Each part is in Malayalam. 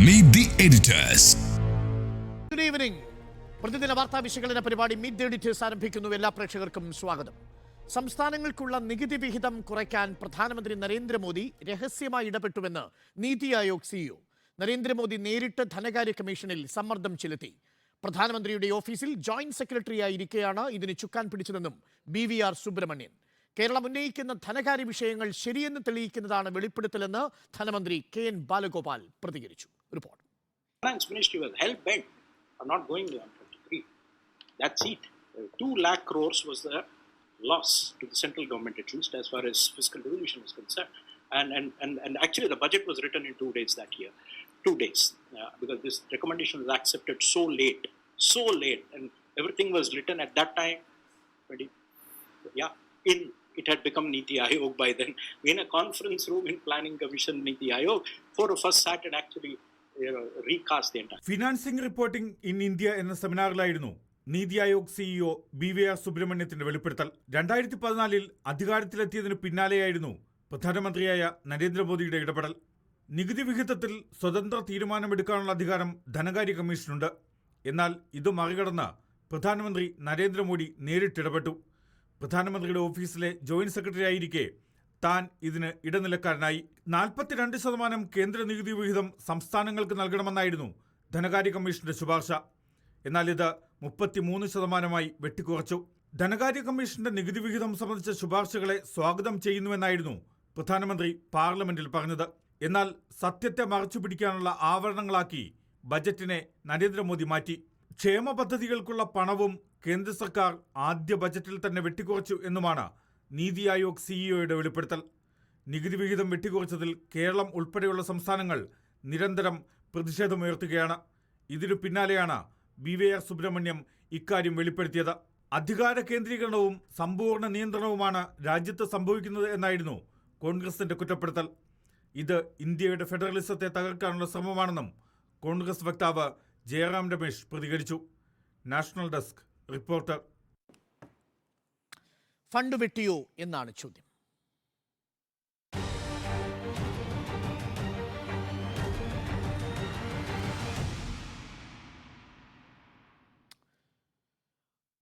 Meet the editors. Good evening. പ്രതിദിന വാർത്താ വിശകലന പരിപാടി മീറ്റ് ദി എഡിറ്റേഴ്സ് ആരംഭിക്കുന്നു. എല്ലാ പ്രേക്ഷകർക്കും സ്വാഗതം. സംസ്ഥാനങ്ങൾക്കുള്ള നികുതി വിഹിതം കുറയ്ക്കാൻ പ്രധാനമന്ത്രി നരേന്ദ്രമോദി രഹസ്യമായി ഇടപെട്ടുവെന്ന് നീതി ആയോഗ് സിഇഒ. നരേന്ദ്രമോദി നേരിട്ട് ധനകാര്യ കമ്മീഷനിൽ സമ്മർദ്ദം ചെലുത്തി. പ്രധാനമന്ത്രിയുടെ ഓഫീസിൽ ജോയിന്റ് സെക്രട്ടറിയായിരിക്കെയാണ് ഇതിന് ചുക്കാൻ പിടിച്ചതെന്നും BVR സുബ്രഹ്മണ്യൻ. കേരളം ഉന്നയിക്കുന്ന ധനകാര്യ വിഷയങ്ങൾ ശരിയെന്ന് തെളിയിക്കുന്നതാണ് വെളിപ്പെടുത്തലെന്ന് ധനമന്ത്രി KN ബാലഗോപാൽ പ്രതികരിച്ചു. Report. Finance Ministry was hell bent on not going beyond 23. That's it. 2 lakh crores was the loss to the central government, at least as far as fiscal devolution was concerned. And actually the budget was written in 2 days that year. 2 days. Because this recommendation was accepted so late. And everything was written at that time. It had become Niti Aayog by then. In a conference room in Planning Commission, Niti Aayog, 4 of us sat and actually recast the entire. Financing reporting in India എന്ന സെമിനാറിലായിരുന്നു നീതി ആയോഗ് സിഇഒ BVR സുബ്രഹ്മണ്യത്തിന്റെ വെളിപ്പെടുത്തൽ. 2014 അധികാരത്തിലെത്തിയതിനു പിന്നാലെയായിരുന്നു പ്രധാനമന്ത്രിയായ നരേന്ദ്രമോദിയുടെ ഇടപെടൽ. നികുതി വിഹിതത്തിൽ സ്വതന്ത്ര തീരുമാനമെടുക്കാനുള്ള അധികാരം ധനകാര്യ കമ്മീഷനുണ്ട്. എന്നാൽ ഇത് മറികടന്ന് പ്രധാനമന്ത്രി നരേന്ദ്രമോദി നേരിട്ടിടപെട്ടു. പ്രധാനമന്ത്രിയുടെ ഓഫീസിലെ ജോയിന്റ് സെക്രട്ടറി ആയിരിക്കെ താൻ ഇതിന് ഇടനിലക്കാരനായി. 42% കേന്ദ്ര നികുതി വിഹിതം സംസ്ഥാനങ്ങൾക്ക് നൽകണമെന്നായിരുന്നു ധനകാര്യ കമ്മീഷന്റെ ശുപാർശ. എന്നാൽ ഇത് 33% വെട്ടിക്കുറച്ചു. ധനകാര്യ കമ്മീഷന്റെ നികുതി വിഹിതം സംബന്ധിച്ച ശുപാർശകളെ സ്വാഗതം ചെയ്യുന്നുവെന്നായിരുന്നു പ്രധാനമന്ത്രി പാർലമെന്റിൽ പറഞ്ഞത്. എന്നാൽ സത്യത്തെ മറച്ചുപിടിക്കാനുള്ള ആവരണങ്ങളാക്കി ബജറ്റിനെ നരേന്ദ്രമോദി മാറ്റി. ക്ഷേമ പദ്ധതികൾക്കുള്ള പണവും കേന്ദ്ര സർക്കാർ ആദ്യ ബജറ്റിൽ തന്നെ വെട്ടിക്കുറച്ചു എന്നുമാണ് നീതി ആയോഗ് സിഇഒയുടെ വെളിപ്പെടുത്തൽ. നികുതി വിഹിതം വെട്ടിക്കുറച്ചതിൽ കേരളം ഉൾപ്പെടെയുള്ള സംസ്ഥാനങ്ങൾ നിരന്തരം പ്രതിഷേധമുയർത്തുകയാണ്. ഇതിനു പിന്നാലെയാണ് BVR സുബ്രഹ്മണ്യം ഇക്കാര്യം വെളിപ്പെടുത്തിയത്. അധികാര കേന്ദ്രീകരണവും സമ്പൂർണ്ണ നിയന്ത്രണവുമാണ് രാജ്യത്ത് സംഭവിക്കുന്നത് എന്നായിരുന്നു കോൺഗ്രസിന്റെ കുറ്റപ്പെടുത്തൽ. ഇത് ഇന്ത്യയുടെ ഫെഡറലിസത്തെ തകർക്കാനുള്ള ശ്രമമാണെന്നും കോൺഗ്രസ് വക്താവ് ജയറാം രമേശ് പ്രതികരിച്ചു. National desk reporter. ഫണ്ട് വെട്ടിയോ എന്നാണ് ചോദ്യം.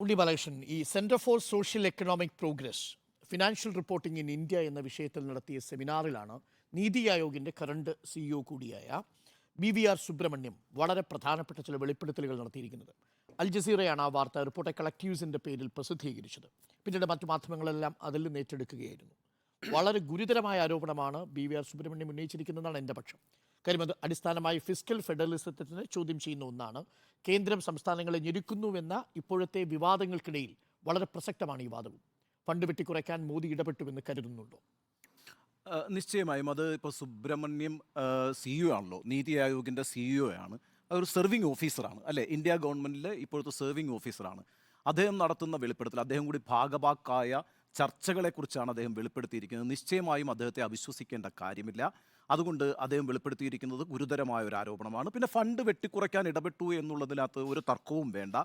ഉണ്ണി ബാലകൃഷ്ണൻ, ഈ centre for social economic progress financial reporting in India എന്ന വിഷയത്തിൽ നടത്തിയ സെമിനാറിലാണ് നീതി ആയോഗിൻ്റെ കറണ്ട് സിഇഒ കൂടിയായ BVR സുബ്രഹ്മണ്യം വളരെ പ്രധാനപ്പെട്ട ചില വെളിപ്പെടുത്തലുകൾ നടത്തിയിരിക്കുന്നത്. അൽ ജസീറയാണ് ആ വാർത്ത റിപ്പോർട്ട് കളക്റ്റീവ്സിൻ്റെ പേരിൽ പ്രസിദ്ധീകരിച്ചത്. പിന്നീട് മറ്റു മാധ്യമങ്ങളെല്ലാം അതിൽ നിന്ന് ഏറ്റെടുക്കുകയായിരുന്നു. വളരെ ഗുരുതരമായ ആരോപണമാണ് BVR സുബ്രഹ്മണ്യം ഉന്നയിച്ചിരിക്കുന്നതാണ് എൻ്റെ പക്ഷം. കാര്യം അത് അടിസ്ഥാനമായി ഫിസ്ക്കൽ ഫെഡറലിസത്തിന് ചോദ്യം ചെയ്യുന്ന ഒന്നാണ്. കേന്ദ്രം സംസ്ഥാനങ്ങളെ ഞെരുക്കുന്നുവെന്ന ഇപ്പോഴത്തെ വിവാദങ്ങൾക്കിടയിൽ വളരെ പ്രസക്തമാണ് ഈ വാദവും. ഫണ്ട് വെട്ടിക്കുറയ്ക്കാൻ മോദി ഇടപെട്ടുവെന്ന് കരുതുന്നുണ്ടോ? നിശ്ചയമായും അത് ഇപ്പോൾ സുബ്രഹ്മണ്യം CEO ആണല്ലോ, നീതി ആയോഗിൻ്റെ CEO ആണ്. അതൊരു സെർവിങ് ഓഫീസറാണ് അല്ലേ, ഇന്ത്യ ഗവൺമെൻറ്റിലെ ഇപ്പോഴത്തെ സെർവിങ് ഓഫീസറാണ്. അദ്ദേഹം നടത്തുന്ന വെളിപ്പെടുത്തൽ, അദ്ദേഹം കൂടി ഭാഗഭാക്കായ ചർച്ചകളെക്കുറിച്ചാണ് അദ്ദേഹം വെളിപ്പെടുത്തിയിരിക്കുന്നത്. നിശ്ചയമായും അദ്ദേഹത്തെ അവിശ്വസിക്കേണ്ട കാര്യമില്ല. അതുകൊണ്ട് അദ്ദേഹം വെളിപ്പെടുത്തിയിരിക്കുന്നത് ഗുരുതരമായ ഒരു ആരോപണമാണ്. പിന്നെ ഫണ്ട് വെട്ടിക്കുറയ്ക്കാൻ ഇടപെട്ടു എന്നുള്ളതിനകത്ത് ഒരു തർക്കവും വേണ്ട.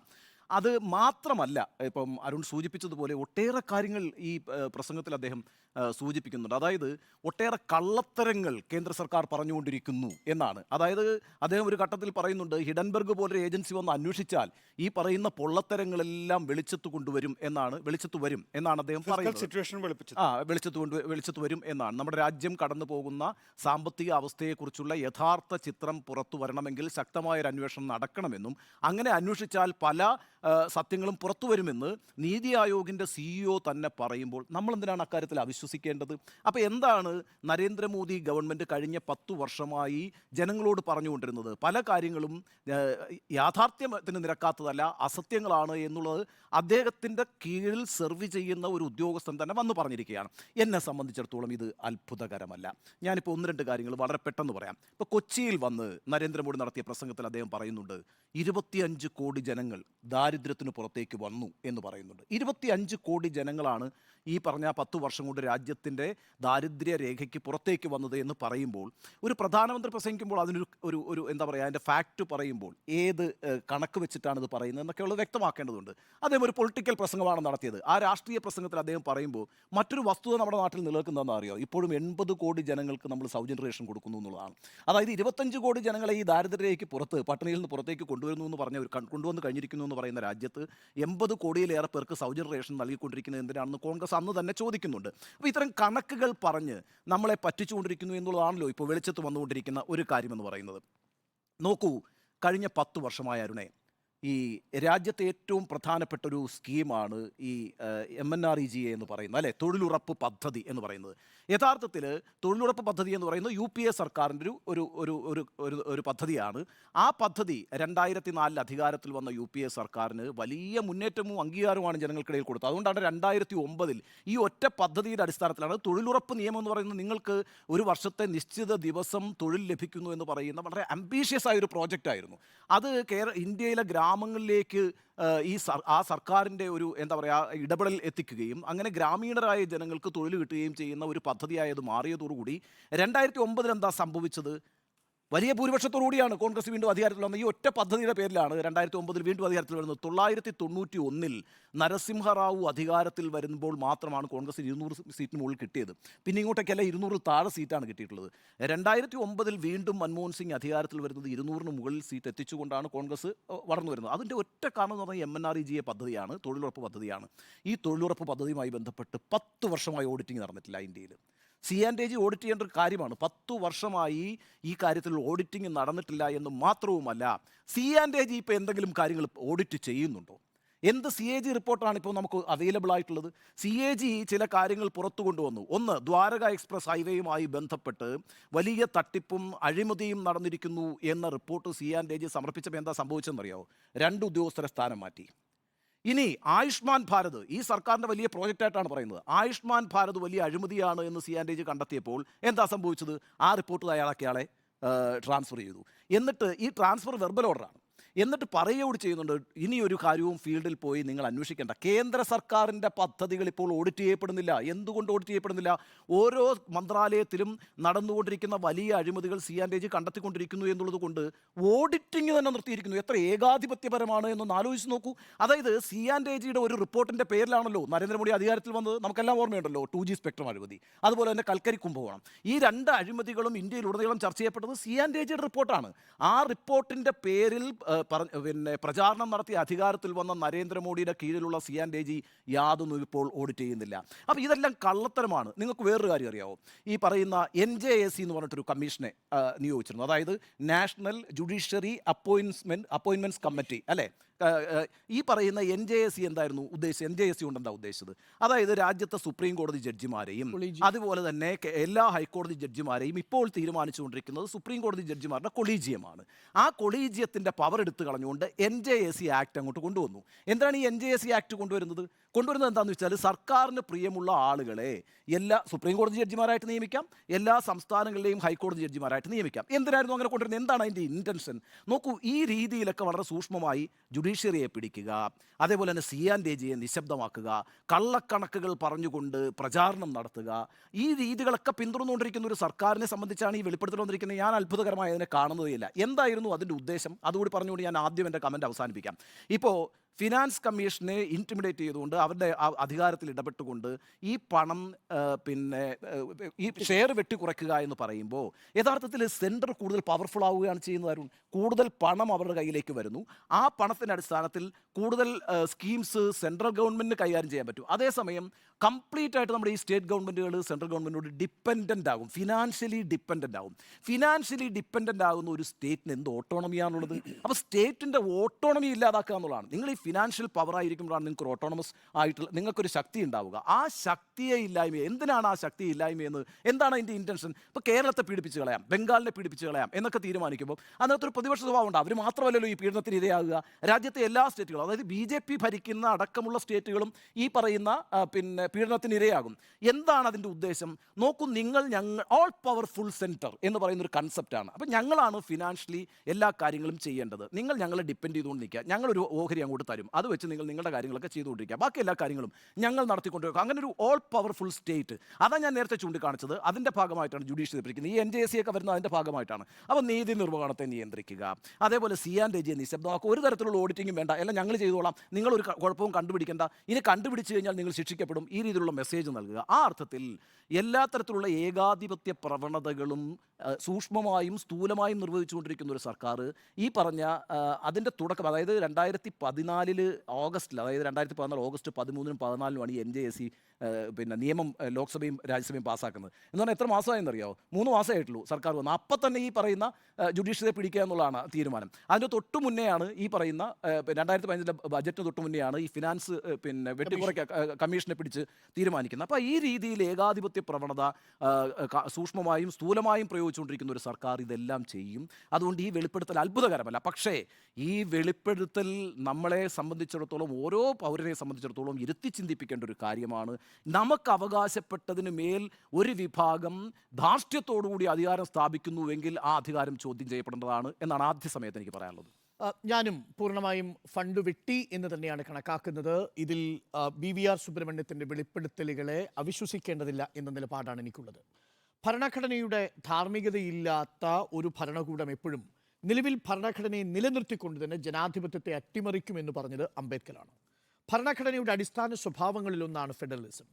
അത് മാത്രമല്ല, ഇപ്പം അരുൺ സൂചിപ്പിച്ചതുപോലെ ഒട്ടേറെ കാര്യങ്ങൾ ഈ പ്രസംഗത്തിൽ അദ്ദേഹം സൂചിപ്പിക്കുന്നുണ്ട്. അതായത് ഒട്ടേറെ കള്ളത്തരങ്ങൾ കേന്ദ്ര സർക്കാർ പറഞ്ഞുകൊണ്ടിരിക്കുന്നു എന്നാണ്. അതായത് അദ്ദേഹം ഒരു ഘട്ടത്തിൽ പറയുന്നുണ്ട്, ഹിഡൻബർഗ് പോലൊരു ഏജൻസി വന്ന് അന്വേഷിച്ചാൽ ഈ പറയുന്ന പൊള്ളത്തരങ്ങളെല്ലാം വെളിച്ചത്ത് വരും എന്നാണ് അദ്ദേഹം പറയുന്നത്. വെളിച്ചത്ത് വരും എന്നാണ്. നമ്മുടെ രാജ്യം കടന്നു പോകുന്ന സാമ്പത്തിക അവസ്ഥയെക്കുറിച്ചുള്ള യഥാർത്ഥ ചിത്രം പുറത്തു വരണമെങ്കിൽ ശക്തമായൊരു അന്വേഷണം നടക്കണമെന്നും അങ്ങനെ അന്വേഷിച്ചാൽ പല സത്യങ്ങളും പുറത്തു വരുമെന്ന് നീതി ആയോഗിൻ്റെ CEO തന്നെ പറയുമ്പോൾ നമ്മൾ എന്തിനാണ് അക്കാര്യത്തിൽ അവിശ്വസിക്കേണ്ടത്? അപ്പോൾ എന്താണ് നരേന്ദ്രമോദി ഗവൺമെൻറ് കഴിഞ്ഞ 10 വർഷമായി ജനങ്ങളോട് പറഞ്ഞുകൊണ്ടിരുന്നത്? പല കാര്യങ്ങളും യാഥാർത്ഥ്യത്തിന് നിരക്കാത്തതല്ല, അസത്യങ്ങളാണ് എന്നുള്ളത് അദ്ദേഹത്തിൻ്റെ കീഴിൽ സെർവ് ചെയ്യുന്ന ഒരു ഉദ്യോഗസ്ഥൻ തന്നെ വന്നു പറഞ്ഞിരിക്കുകയാണ്. എന്നെ സംബന്ധിച്ചിടത്തോളം ഇത് അത്ഭുതകരമല്ല. ഞാനിപ്പോൾ 1-2 കാര്യങ്ങൾ വളരെ പെട്ടെന്ന് പറയാം. ഇപ്പോൾ കൊച്ചിയിൽ വന്ന് നരേന്ദ്രമോദി നടത്തിയ പ്രസംഗത്തിൽ അദ്ദേഹം പറയുന്നുണ്ട് 25 കോടി ജനങ്ങൾ ദാരിദ്ര്യത്തിന് പുറത്തേക്ക് വന്നു എന്ന് പറയുന്നുണ്ട്. 25 കോടി ജനങ്ങളാണ് ഈ പറഞ്ഞ 10 വർഷം കൊണ്ട് രാജ്യത്തിൻ്റെ ദാരിദ്ര്യ രേഖയ്ക്ക് പുറത്തേക്ക് വന്നത് എന്ന് പറയുമ്പോൾ, ഒരു പ്രധാനമന്ത്രി പ്രസംഗിക്കുമ്പോൾ അതിനൊരു ഒരു ഒരു എന്താ പറയുക, അതിൻ്റെ ഫാക്റ്റ് പറയുമ്പോൾ ഏത് കണക്ക് വെച്ചിട്ടാണ് ഇത് പറയുന്നത് എന്നൊക്കെയുള്ളത് വ്യക്തമാക്കേണ്ടതുണ്ട്. അദ്ദേഹം ഒരു പൊളിറ്റിക്കൽ പ്രസംഗമാണ് നടത്തിയത്. ആ രാഷ്ട്രീയ പ്രസംഗത്തിൽ അദ്ദേഹം പറയുമ്പോൾ മറ്റൊരു വസ്തുത നമ്മുടെ നാട്ടിൽ നിലനിൽക്കുന്നതെന്ന് അറിയോ? ഇപ്പോഴും 80 കോടി ജനങ്ങൾക്ക് നമ്മൾ സൗജന്യ റേഷൻ കൊടുക്കുന്നു എന്നുള്ളതാണ്. അതായത് 25 കോടി ജനങ്ങളെ ഈ ദാരിദ്ര്യരേഖയ്ക്ക് പുറത്ത്, പട്ടിണിയിൽ നിന്ന് പുറത്തേക്ക് കൊണ്ടുവരുന്നു എന്ന് പറഞ്ഞ കൊണ്ടുവന്ന് കഴിഞ്ഞിരിക്കുന്നു എന്ന് പറയുന്ന രാജ്യത്ത് 80 കോടിയിലേറെ പേർക്ക് സൗജന്യ റേഷൻ നൽകിക്കൊണ്ടിരിക്കുന്നത് എന്തിനാണെന്ന് കോൺഗ്രസ് അന്ന് തന്നെ ചോദിക്കുന്നുണ്ട്. അപ്പോൾ ഇത്തരം കണക്കുകൾ പറഞ്ഞ് നമ്മളെ പറ്റിച്ചുകൊണ്ടിരിക്കുന്നു എന്നുള്ളതാണല്ലോ ഇപ്പോൾ വെളിച്ചത്ത് വന്നുകൊണ്ടിരിക്കുന്ന ഒരു കാര്യമെന്ന് പറയുന്നത്. നോക്കൂ, കഴിഞ്ഞ 10 വർഷമായ അരുണേ, ഈ രാജ്യത്തെ ഏറ്റവും പ്രധാനപ്പെട്ട ഒരു സ്കീമാണ് ഈ MNREGA എന്ന് പറയുന്നത്, അല്ലേ, തൊഴിലുറപ്പ് പദ്ധതി എന്ന് പറയുന്നത്. യഥാർത്ഥത്തിൽ തൊഴിലുറപ്പ് പദ്ധതി എന്ന് പറയുന്നത് UPA സർക്കാരിൻ്റെ ഒരു പദ്ധതിയാണ്. ആ പദ്ധതി 2004 അധികാരത്തിൽ വന്ന UPA സർക്കാരിന് വലിയ മുന്നേറ്റവും അംഗീകാരവുമാണ് ജനങ്ങൾക്കിടയിൽ കൊടുത്തത്. അതുകൊണ്ടാണ് 2009 ഈ ഒറ്റ പദ്ധതിയുടെ അടിസ്ഥാനത്തിലാണ് തൊഴിലുറപ്പ് നിയമം എന്ന് പറയുന്നത്. നിങ്ങൾക്ക് ഒരു വർഷത്തെ നിശ്ചിത ദിവസം തൊഴിൽ ലഭിക്കുന്നു എന്ന് പറയുന്ന വളരെ അംബീഷ്യസ് ആയ ഒരു പ്രോജക്റ്റായിരുന്നു. അത് ഇന്ത്യയിലെ ഗ്രാമങ്ങളിലേക്ക് ആ സർക്കാരിൻ്റെ ഒരു എന്താ പറയുക ഇടപെടൽ എത്തിക്കുകയും അങ്ങനെ ഗ്രാമീണരായ ജനങ്ങൾക്ക് തൊഴിൽ കിട്ടുകയും ചെയ്യുന്ന ഒരു പദ്ധതിയായത് മാറിയതോടുകൂടി 2009 എന്താ സംഭവിച്ചത്? വലിയ ഭൂരിപക്ഷത്തോടുകൂടിയാണ് കോൺഗ്രസ് വീണ്ടും അധികാരത്തിൽ വന്നത്. ഈ ഒറ്റ പദ്ധതിയുടെ പേരിലാണ് 2009 വീണ്ടും അധികാരത്തിൽ വരുന്നത്. 991 നരസിംഹറാവു അധികാരത്തിൽ വരുമ്പോൾ മാത്രമാണ് കോൺഗ്രസ് 200 സീറ്റിന് മുകളിൽ കിട്ടിയത്. പിന്നെ ഇങ്ങോട്ടേക്കല്ല 200 താഴെ സീറ്റാണ് കിട്ടിയിട്ടുള്ളത്. 2009 വീണ്ടും മൻമോഹൻ സിംഗ് അധികാരത്തിൽ വരുന്നത് 200 മുകളിൽ സീറ്റ് എത്തിച്ചുകൊണ്ടാണ് കോൺഗ്രസ് വളർന്നു വരുന്നത്. അതിൻ്റെ ഒറ്റ കാരണം എന്ന് പറഞ്ഞാൽ MNREGA പദ്ധതിയാണ്, തൊഴിലുറപ്പ് പദ്ധതിയാണ്. ഈ തൊഴിലുറപ്പ് പദ്ധതിയുമായി ബന്ധപ്പെട്ട് 10 വർഷമായി ഓഡിറ്റിംഗ് നടന്നിട്ടില്ല ഇന്ത്യയിൽ. C&AG ഓഡിറ്റ് ചെയ്യേണ്ട ഒരു കാര്യമാണ്. 10 വർഷമായി ഈ കാര്യത്തിൽ ഓഡിറ്റിംഗ് നടന്നിട്ടില്ല എന്ന് മാത്രവുമല്ല, C&AG ഇപ്പോൾ എന്തെങ്കിലും കാര്യങ്ങൾ ഓഡിറ്റ് ചെയ്യുന്നുണ്ടോ? എന്ത് CAG റിപ്പോർട്ടാണ് ഇപ്പോൾ നമുക്ക് അവൈലബിൾ ആയിട്ടുള്ളത്? CAG ചില കാര്യങ്ങൾ പുറത്തു കൊണ്ടുവന്നു. ഒന്ന്, ദ്വാരക എക്സ്പ്രസ് ഹൈവേയുമായി ബന്ധപ്പെട്ട് വലിയ തട്ടിപ്പും അഴിമതിയും നടന്നിരിക്കുന്നു എന്ന റിപ്പോർട്ട് C&AG സമർപ്പിച്ചപ്പോൾ എന്താ സംഭവിച്ചതെന്നറിയാമോ? 2 ഉദ്യോഗസ്ഥരെ സ്ഥാനം മാറ്റി. ഇനി ആയുഷ്മാൻ ഭാരത് ഈ സർക്കാരിൻ്റെ വലിയ പ്രോജക്റ്റായിട്ടാണ് പറയുന്നത്. ആയുഷ്മാൻ ഭാരത് വലിയ അഴിമതിയാണ് എന്ന് C&AG കണ്ടെത്തിയപ്പോൾ എന്താ സംഭവിച്ചത്? ആ റിപ്പോർട്ട് അയാളെ ട്രാൻസ്ഫർ ചെയ്തു. എന്നിട്ട് ഈ ട്രാൻസ്ഫർ വെർബൽ ഓർഡറാണ്. എന്നിട്ട് പറയുകയോട് ചെയ്യുന്നുണ്ട്, ഇനിയൊരു കാര്യവും ഫീൽഡിൽ പോയി നിങ്ങൾ അന്വേഷിക്കേണ്ട. കേന്ദ്ര സർക്കാരിൻ്റെ പദ്ധതികൾ ഇപ്പോൾ ഓഡിറ്റ് ചെയ്യപ്പെടുന്നില്ല. എന്തുകൊണ്ട് ഓഡിറ്റ് ചെയ്യപ്പെടുന്നില്ല? ഓരോ മന്ത്രാലയത്തിലും നടന്നുകൊണ്ടിരിക്കുന്ന വലിയ അഴിമതികൾ C&AG കണ്ടെത്തിക്കൊണ്ടിരിക്കുന്നു എന്നുള്ളത് കൊണ്ട് ഓഡിറ്റിംഗ് തന്നെ നിർത്തിയിരിക്കുന്നു. എത്ര ഏകാധിപത്യപരമാണ് എന്നൊന്ന് ആലോചിച്ച് നോക്കൂ. അതായത് C&AGയുടെ ഒരു റിപ്പോർട്ടിൻ്റെ പേരിലാണല്ലോ നരേന്ദ്രമോദി അധികാരത്തിൽ വന്നത്. നമുക്കെല്ലാം ഓർമ്മയുണ്ടല്ലോ 2G സ്പെക്ട്രം അഴിമതി, അതുപോലെ തന്നെ കൽക്കരി കുംഭകോണം. ഈ 2 അഴിമതികളും ഇന്ത്യയിലുടനീളം ചർച്ച ചെയ്യപ്പെട്ടത് C&AGയുടെ റിപ്പോർട്ടാണ്. ആ റിപ്പോർട്ടിൻ്റെ പേരിൽ പ്രചാരണം നടത്തി അധികാരത്തിൽ വന്ന നരേന്ദ്രമോദിയുടെ കീഴിലുള്ള C&AG യാതൊന്നും ഇപ്പോൾ ഓഡിറ്റ് ചെയ്യുന്നില്ല. അപ്പോൾ ഇതെല്ലാം കള്ളത്തരമാണ്. നിങ്ങൾക്ക് വേറൊരു കാര്യം അറിയാമോ? ഈ പറയുന്ന NJAC എന്ന് പറഞ്ഞിട്ടൊരു കമ്മീഷനെ നിയോഗിച്ചിരുന്നു. അതായത് നാഷണൽ ജുഡീഷ്യറി അപ്പോയിൻമെൻറ്റ്സ് കമ്മിറ്റി, അല്ലേ? ഈ പറയുന്ന NJAC എന്തായിരുന്നു ഉദ്ദേശിച്ചത്? NJAC കൊണ്ട് എന്താ ഉദ്ദേശിച്ചത്? അതായത് രാജ്യത്തെ സുപ്രീം കോടതി ജഡ്ജിമാരെയും അതുപോലെ തന്നെ എല്ലാ ഹൈക്കോടതി ജഡ്ജിമാരെയും ഇപ്പോൾ തീരുമാനിച്ചുകൊണ്ടിരിക്കുന്നത് സുപ്രീം കോടതി ജഡ്ജിമാരുടെ കൊളീജിയമാണ്. ആ കൊളീജിയത്തിൻ്റെ പവർ എടുത്തു കളഞ്ഞുകൊണ്ട് NJAC ആക്ട് അങ്ങോട്ട് കൊണ്ടുവന്നു. എന്താണ് ഈ NJAC ആക്ട് കൊണ്ടുവരുന്നത് എന്താണെന്ന് വെച്ചാൽ, സർക്കാരിന് പ്രിയമുള്ള ആളുകളെ എല്ലാ സുപ്രീം കോടതി ജഡ്ജിമാരായിട്ട് നിയമിക്കാം, എല്ലാ സംസ്ഥാനങ്ങളിലെയും ഹൈക്കോടതി ജഡ്ജിമാരായിട്ട് നിയമിക്കാം. എന്തിനായിരുന്നു അങ്ങനെ കൊണ്ടുവരുന്നത്? എന്താണ് അതിൻ്റെ ഇൻറ്റൻഷൻ? നോക്കൂ, ഈ രീതിയിലൊക്കെ വളരെ സൂക്ഷ്മമായി ജുഡീഷ്യറിയെ പിടിക്കുക, അതേപോലെ തന്നെ C&AGയെ നിശബ്ദമാക്കുക, കള്ളക്കണക്കുകൾ പറഞ്ഞുകൊണ്ട് പ്രചാരണം നടത്തുക, ഈ രീതികളൊക്കെ പിന്തുടർന്നുകൊണ്ടിരിക്കുന്ന ഒരു സർക്കാരിനെ സംബന്ധിച്ചാണ് ഈ വെളിപ്പെടുത്തൽ വന്നിരിക്കുന്നത്. ഞാൻ അത്ഭുതകരമായി അതിനെ കാണുന്നതേയില്ല. എന്തായിരുന്നു അതിൻ്റെ ഉദ്ദേശം? അതുകൂടി പറഞ്ഞുകൊണ്ട് ഞാൻ ആദ്യം എൻ്റെ കമൻറ്റ് അവസാനിപ്പിക്കാം. ഇപ്പോൾ ഫിനാൻസ് കമ്മീഷനെ ഇൻറ്റിമിഡേറ്റ് ചെയ്തുകൊണ്ട് അവരുടെ അധികാരത്തിൽ ഇടപെട്ടുകൊണ്ട് ഈ പണം ഈ ഷെയർ വെട്ടിക്കുറയ്ക്കുക എന്ന് പറയുമ്പോൾ യഥാർത്ഥത്തിൽ സെൻറ്റർ കൂടുതൽ പവർഫുൾ ആവുകയാണ് ചെയ്യുന്നത്. കൂടുതൽ പണം അവരുടെ കയ്യിലേക്ക് വരുന്നു. ആ പണത്തിൻ്റെ അടിസ്ഥാനത്തിൽ കൂടുതൽ സ്കീംസ് സെൻട്രൽ ഗവൺമെൻറ്റിന് കൈകാര്യം ചെയ്യാൻ പറ്റും. അതേസമയം കംപ്ലീറ്റ് ആയിട്ട് നമ്മുടെ ഈ സ്റ്റേറ്റ് ഗവൺമെൻറ്റുകൾ സെൻട്രൽ ഗവൺമെൻറ്റിനോട് ഡിപ്പെൻഡൻ്റ് ആകും, ഫിനാൻഷ്യലി ഡിപ്പെൻഡൻ്റ് ആകും. ഫിനാൻഷ്യലി ഡിപ്പെൻഡൻ്റ് ആകുന്ന ഒരു സ്റ്റേറ്റിന് എന്ത് ഓട്ടോണമിയാണുള്ളത്? അപ്പോൾ സ്റ്റേറ്റിൻ്റെ ഓട്ടോണമി ഇല്ലാതാക്കുക എന്നുള്ളതാണ്. നിങ്ങൾ ഈ ഫിനാൻഷ്യൽ പവർ ആയിരിക്കുമ്പോഴാണ് നിങ്ങൾക്ക് ഒരു ഓട്ടോണമസ് ആയിട്ടുള്ള നിങ്ങൾക്കൊരു ശക്തി ഉണ്ടാവുക. ആ ശക്തിയെ ഇല്ലായ്മ, എന്തിനാണ് ആ ശക്തി ഇല്ലായ്മയെന്ന്, എന്താണ് അതിൻ്റെ ഇൻറ്റൻഷൻ? ഇപ്പോൾ കേരളത്തെ പീഡിപ്പിച്ച് കളയാം, ബംഗാളിനെ പീഡിപ്പിച്ച് കളയാം എന്നൊക്കെ തീരുമാനിക്കുമ്പോൾ അതിനകത്തൊരു പ്രതിപക്ഷ സ്വഭാവം ഉണ്ട്. അവർ മാത്രമല്ലല്ലോ ഈ പീഡനത്തിന് ഇരയാകുക. രാജ്യത്തെ എല്ലാ സ്റ്റേറ്റുകളും, അതായത് BJP ഭരിക്കുന്ന അടക്കമുള്ള സ്റ്റേറ്റുകളും ഈ പറയുന്ന പീഡനത്തിന് ഇരയാകും. എന്താണ് അതിൻ്റെ ഉദ്ദേശം? നോക്കൂ, ഞങ്ങൾ ഓൾ പവർഫുൾ സെൻറ്റർ എന്ന് പറയുന്ന ഒരു കൺസെപ്റ്റാണ്. അപ്പം ഞങ്ങളാണ് ഫിനാൻഷ്യലി എല്ലാ കാര്യങ്ങളും ചെയ്യേണ്ടത്. നിങ്ങൾ ഞങ്ങളെ ഡിപ്പെൻഡ് ചെയ്തുകൊണ്ട് നിൽക്കുക. ഞങ്ങളൊരു ഓഹരി അങ്ങോട്ട് തരും, അത് വെച്ച് നിങ്ങൾ നിങ്ങളുടെ കാര്യങ്ങളൊക്കെ ചെയ്തുകൊണ്ടിരിക്കുക, ബാക്കി എല്ലാ കാര്യങ്ങളും ഞങ്ങൾ നടത്തിക്കൊണ്ടിരിക്കുക. അങ്ങനെ ഒരു ഓൾ പവർഫുൾ സ്റ്റേറ്റ്, അതാണ് ഞാൻ നേരത്തെ ചൂണ്ടിക്കാണിച്ചത്. അതിൻ്റെ ഭാഗമായിട്ടാണ് ജുഡീഷ്യറി ഭരിക്കുന്നത്. ഈ NJC ഒക്കെ വരുന്നത് അതിൻ്റെ ഭാഗമായിട്ടാണ്. അപ്പോൾ നീതി നിർവഹണത്തെ നിയന്ത്രിക്കുക, അതേപോലെ CNDG നിശബ്ദമാക്കുക, ഒരു തരത്തിലുള്ള ഓഡിറ്റിംഗും വേണ്ട, എല്ലാം ഞങ്ങൾ ചെയ്തോളാം, നിങ്ങളൊരു കുഴപ്പവും കണ്ടുപിടിക്കേണ്ട, ഇനി കണ്ടുപിടിച്ച് കഴിഞ്ഞാൽ നിങ്ങൾ ശിക്ഷിക്കപ്പെടും, ഈ രീതിയിലുള്ള മെസ്സേജ് നൽകുക. ആ അർത്ഥത്തിൽ എല്ലാ തരത്തിലുള്ള ഏകാധിപത്യ പ്രവണതകളും സൂക്ഷ്മമായും സ്ഥൂലമായും നിർവഹിച്ചുകൊണ്ടിരിക്കുന്ന ഒരു സർക്കാർ ഈ പറഞ്ഞ അതിൻ്റെ തുടക്കം, അതായത് 2014 ഓഗസ്റ്റിൽ, അതായത് 2014 ഓഗസ്റ്റ് 13-നും 14-നുമാണ് ഈ NJC പിന്നെ നിയമം ലോക്സഭയും രാജ്യസഭയും പാസ്സാക്കുന്നത്. എന്ന് പറഞ്ഞാൽ എത്ര മാസമായെന്നറിയാമോ? 3 മാസമായിട്ടുള്ളൂ സർക്കാർ വന്ന്. അപ്പം തന്നെ ഈ പറയുന്ന ജുഡീഷ്യറിയെ പിടിക്കുക എന്നുള്ളതാണ് തീരുമാനം. അതിൻ്റെ തൊട്ട് മുന്നെയാണ് ഈ പറയുന്ന 2015 ബജറ്റിന് തൊട്ട് മുന്നെയാണ് ഈ ഫിനാൻസ് പിന്നെ വെട്ടിക്കുറയ്ക്ക കമ്മീഷനെ പിടിച്ച് തീരുമാനിക്കുന്നത്. അപ്പോൾ ഈ രീതിയിൽ ഏകാധിപത്യ പ്രവണത സൂക്ഷ്മമായും സ്ഥൂലമായും പ്രയോഗിച്ചുകൊണ്ടിരിക്കുന്ന ഒരു സർക്കാർ ഇതെല്ലാം ചെയ്യും. അതുകൊണ്ട് ഈ വെളിപ്പെടുത്തൽ അത്ഭുതകരമല്ല. പക്ഷേ ഈ വെളിപ്പെടുത്തൽ നമ്മളെ സംബന്ധിച്ചിടത്തോളം, ഓരോ പൗരനെ സംബന്ധിച്ചിടത്തോളം ഇരുത്തി ചിന്തിപ്പിക്കേണ്ട ഒരു കാര്യമാണ്. നമുക്ക് അവകാശപ്പെട്ടതിന് മേൽ ഒരു വിഭാഗം ധാർഷ്ട്യത്തോടുകൂടി അധികാരം സ്ഥാപിക്കുന്നുവെങ്കിൽ ആ അധികാരം ചോദ്യം ചെയ്യപ്പെടേണ്ടതാണ് എന്നാണ് ആദ്യ സമയത്ത് എനിക്ക് പറയാനുള്ളത്. ഞാനും പൂർണ്ണമായും ഫണ്ട് വെട്ടി എന്ന് തന്നെയാണ് കണക്കാക്കുന്നത്. ഇതിൽ BVR സുബ്രഹ്മണ്യത്തിൻ്റെ വെളിപ്പെടുത്തലുകളെ അവിശ്വസിക്കേണ്ടതില്ല എന്ന നിലപാടാണ് എനിക്കുള്ളത്. ഭരണഘടനയുടെ ധാർമ്മികതയില്ലാത്ത ഒരു ഭരണകൂടം എപ്പോഴും നിലവിൽ ഭരണഘടനയെ നിലനിർത്തിക്കൊണ്ട് തന്നെ ജനാധിപത്യത്തെ അട്ടിമറിക്കുമെന്ന് പറഞ്ഞത് അംബേദ്കറാണ്. ഭരണഘടനയുടെ അടിസ്ഥാന സ്വഭാവങ്ങളിലൊന്നാണ് ഫെഡറലിസം.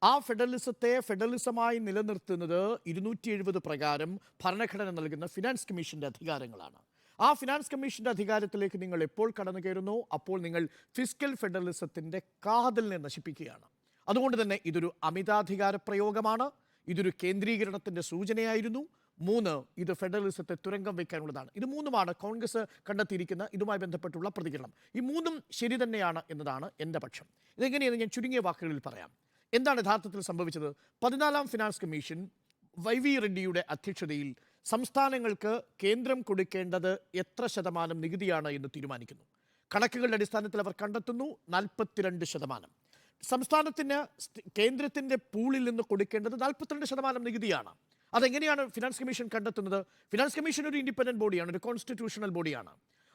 ആ ഫെഡറലിസത്തെ ഫെഡറലിസമായി നിലനിർത്തുന്നത് 270 പ്രകാരം ഭരണഘടന നൽകുന്ന ഫിനാൻസ് കമ്മീഷൻ്റെ അധികാരങ്ങളാണ്. ആ ഫിനാൻസ് കമ്മീഷൻ്റെ അധികാരത്തിലേക്ക് നിങ്ങൾ എപ്പോൾ കടന്നു കയറുന്നോ അപ്പോൾ നിങ്ങൾ ഫിസ്ക്കൽ ഫെഡറലിസത്തിൻ്റെ കാതലിനെ നശിപ്പിക്കുകയാണ്. അതുകൊണ്ട് തന്നെ ഇതൊരു അമിതാധികാര പ്രയോഗമാണ്. ഇതൊരു കേന്ദ്രീകരണത്തിൻ്റെ സൂചനയായിരുന്നു. 3, ഇത് ഫെഡറലിസത്തെ തുരങ്കം വയ്ക്കാനുള്ളതാണ്. ഇത് 3മാണ് കോൺഗ്രസ് കണ്ടെത്തിയിരിക്കുന്ന ഇതുമായി ബന്ധപ്പെട്ടുള്ള പ്രതികരണം. ഈ 3ഉം ശരി തന്നെയാണ് എന്നതാണ് എൻ്റെ പക്ഷം. ഇതെങ്ങനെയെന്ന് ഞാൻ ചുരുങ്ങിയ വാക്കുകളിൽ പറയാം. എന്താണ് യഥാർത്ഥത്തിൽ സംഭവിച്ചത്? 14ാം ഫിനാൻസ് കമ്മീഷൻ YV റെഡ്ഡിയുടെ അധ്യക്ഷതയിൽ സംസ്ഥാനങ്ങൾക്ക് കേന്ദ്രം കൊടുക്കേണ്ടത് എത്ര ശതമാനം നികുതിയാണ് എന്ന് തീരുമാനിക്കുന്നു. കണക്കുകളുടെ അടിസ്ഥാനത്തിൽ അവർ കണ്ടെത്തുന്നു 42%. സംസ്ഥാനത്തിന് കേന്ദ്രത്തിൻ്റെ പൂളിൽ നിന്ന് കൊടുക്കേണ്ടത് 42% നികുതിയാണ്. അതെങ്ങനെയാണ് ഫിനാൻസ് കമ്മീഷൻ കണ്ടെത്തുന്നത്? ഫിനാൻസ് കമ്മീഷൻ ഒരു ഇൻഡിപെൻഡൻറ്റ് ബോഡിയാണ്, ഒരു കോൺസ്റ്റിറ്റ്യൂഷണൽ ബോഡിയാണ്.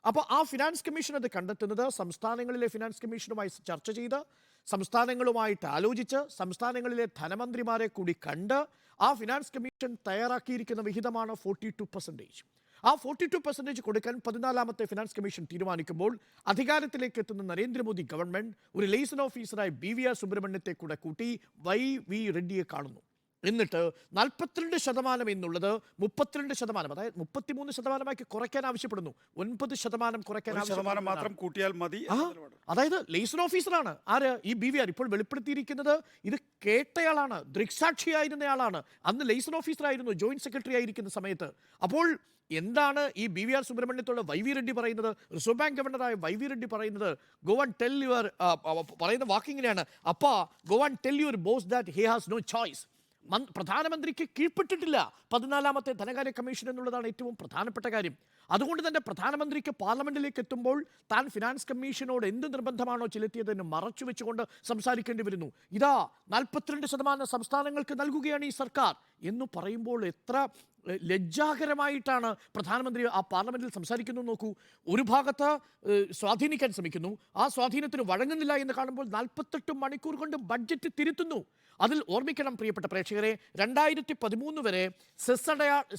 അപ്പോൾ ആ ഫിനാൻസ് കമ്മീഷൻ അത് കണ്ടെത്തുന്നത് സംസ്ഥാനങ്ങളിലെ ഫിനാൻസ് കമ്മീഷനുമായി ചർച്ച ചെയ്ത്, സംസ്ഥാനങ്ങളുമായിട്ട് ആലോചിച്ച്, സംസ്ഥാനങ്ങളിലെ ധനമന്ത്രിമാരെ കൂടി കണ്ട് ആ ഫിനാൻസ് കമ്മീഷൻ തയ്യാറാക്കിയിരിക്കുന്ന വിഹിതമാണ് 42%. ആ 42% കൊടുക്കാൻ 14ാമത്തെ ഫിനാൻസ് കമ്മീഷൻ തീരുമാനിക്കുമ്പോൾ അധികാരത്തിലേക്ക് എത്തുന്ന നരേന്ദ്രമോദി ഗവൺമെൻറ് ഒരു ലെയ്സൺ ഓഫീസറായി BVR സുബ്രഹ്മണ്യത്തെ കൂടെ കൂട്ടി YV റെഡ്ഡിയെ കാണുന്നു. എന്നിട്ട് 42% എന്നുള്ളത് 32%, അതായത് 33%ആക്കി കുറയ്ക്കാൻ ആവശ്യപ്പെടുന്നു. 9% കുറയ്ക്കാൻ മാത്രം കൂട്ടിയാൽ മതി. അതായത് ലെയ്സൺ ഓഫീസറാണ് ആര്? ഈ BVR. ഇപ്പോൾ വെളിപ്പെടുത്തിയിരിക്കുന്നത് ഇത് കേട്ടയാളാണ്, ദൃക്സാക്ഷിയായിരുന്നയാളാണ്. അന്ന് ലെയ്സൺ ഓഫീസറായിരുന്നു, ജോയിന്റ് സെക്രട്ടറി ആയിരിക്കുന്ന സമയത്ത്. അപ്പോൾ എന്താണ് ഈ BVR സുബ്രഹ്മണ്യത്തോട് YV റെഡ്ഡി പറയുന്നത്? റിസർവ് ബാങ്ക് ഗവർണറായ YV റെഡ്ഡി പറയുന്നത് ഗോ ആൻഡ് ടെൽ യുവർ, പറയുന്ന വാക്കിങ്ങനെയാണ്, അപ്പാ go and tell your boss that he has no choice. പ്രധാനമന്ത്രിക്ക് കീഴ്പ്പെട്ടിട്ടില്ല 14ാമത്തെ ധനകാര്യ കമ്മീഷൻ എന്നുള്ളതാണ് ഏറ്റവും പ്രധാനപ്പെട്ട കാര്യം. അതുകൊണ്ട് തന്നെ പ്രധാനമന്ത്രിക്ക് പാർലമെന്റിലേക്ക് എത്തുമ്പോൾ താൻ ഫിനാൻസ് കമ്മീഷനോട് എന്ത് നിർബന്ധമാണോ ചെലുത്തിയതെന്ന് മറച്ചു വെച്ചുകൊണ്ട് സംസാരിക്കേണ്ടി വരുന്നു. ഇതാ 42% സംസ്ഥാനങ്ങൾക്ക് നൽകുകയാണ് ഈ സർക്കാർ എന്ന് പറയുമ്പോൾ എത്ര ലജ്ജാകരമായിട്ടാണ് പ്രധാനമന്ത്രി ആ പാർലമെന്റിൽ സംസാരിക്കുന്നു നോക്കൂ. ഒരു ഭാഗത്ത് സ്വാധീനിക്കാൻ ശ്രമിക്കുന്നു, ആ സ്വാധീനത്തിന് വഴങ്ങുന്നില്ല എന്ന് കാണുമ്പോൾ 48 മണിക്കൂർ കൊണ്ട് ബഡ്ജറ്റ് തിരുത്തുന്നു. അതിൽ ഓർമ്മിക്കണം പ്രിയപ്പെട്ട പ്രേക്ഷകരെ, 2013 വരെ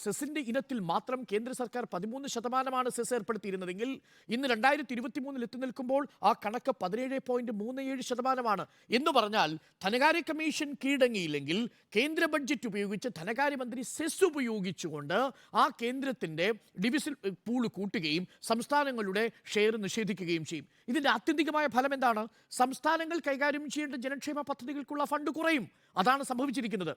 സെസ്സിൻ്റെ ഇനത്തിൽ മാത്രം കേന്ദ്ര സർക്കാർ 13% സെസ് ഏർപ്പെടുത്തിയിരുന്നതെങ്കിൽ ഇന്ന് 2023 എത്തി നിൽക്കുമ്പോൾ ആ കണക്ക് 17.37% എന്ന് പറഞ്ഞാൽ ധനകാര്യ കമ്മീഷൻ കീഴടങ്ങിയില്ലെങ്കിൽ കേന്ദ്ര ബഡ്ജറ്റ് ഉപയോഗിച്ച് ധനകാര്യമന്ത്രി സെസ് ഉപയോഗിച്ചുകൊണ്ട് ആ കേന്ദ്രത്തിൻ്റെ ഡിവിഷൻ പൂള് കൂട്ടുകയും സംസ്ഥാനങ്ങളുടെ ഷെയർ നിഷേധിക്കുകയും ചെയ്യും. ഇതിൻ്റെ ആത്യന്തികമായ ഫലം എന്താണ്? സംസ്ഥാനങ്ങൾ കൈകാര്യം ചെയ്യേണ്ട ജനക്ഷേമ പദ്ധതികൾക്കുള്ള ഫണ്ട് കുറയും. അതാണ് സംഭവിച്ചിരിക്കുന്നത്.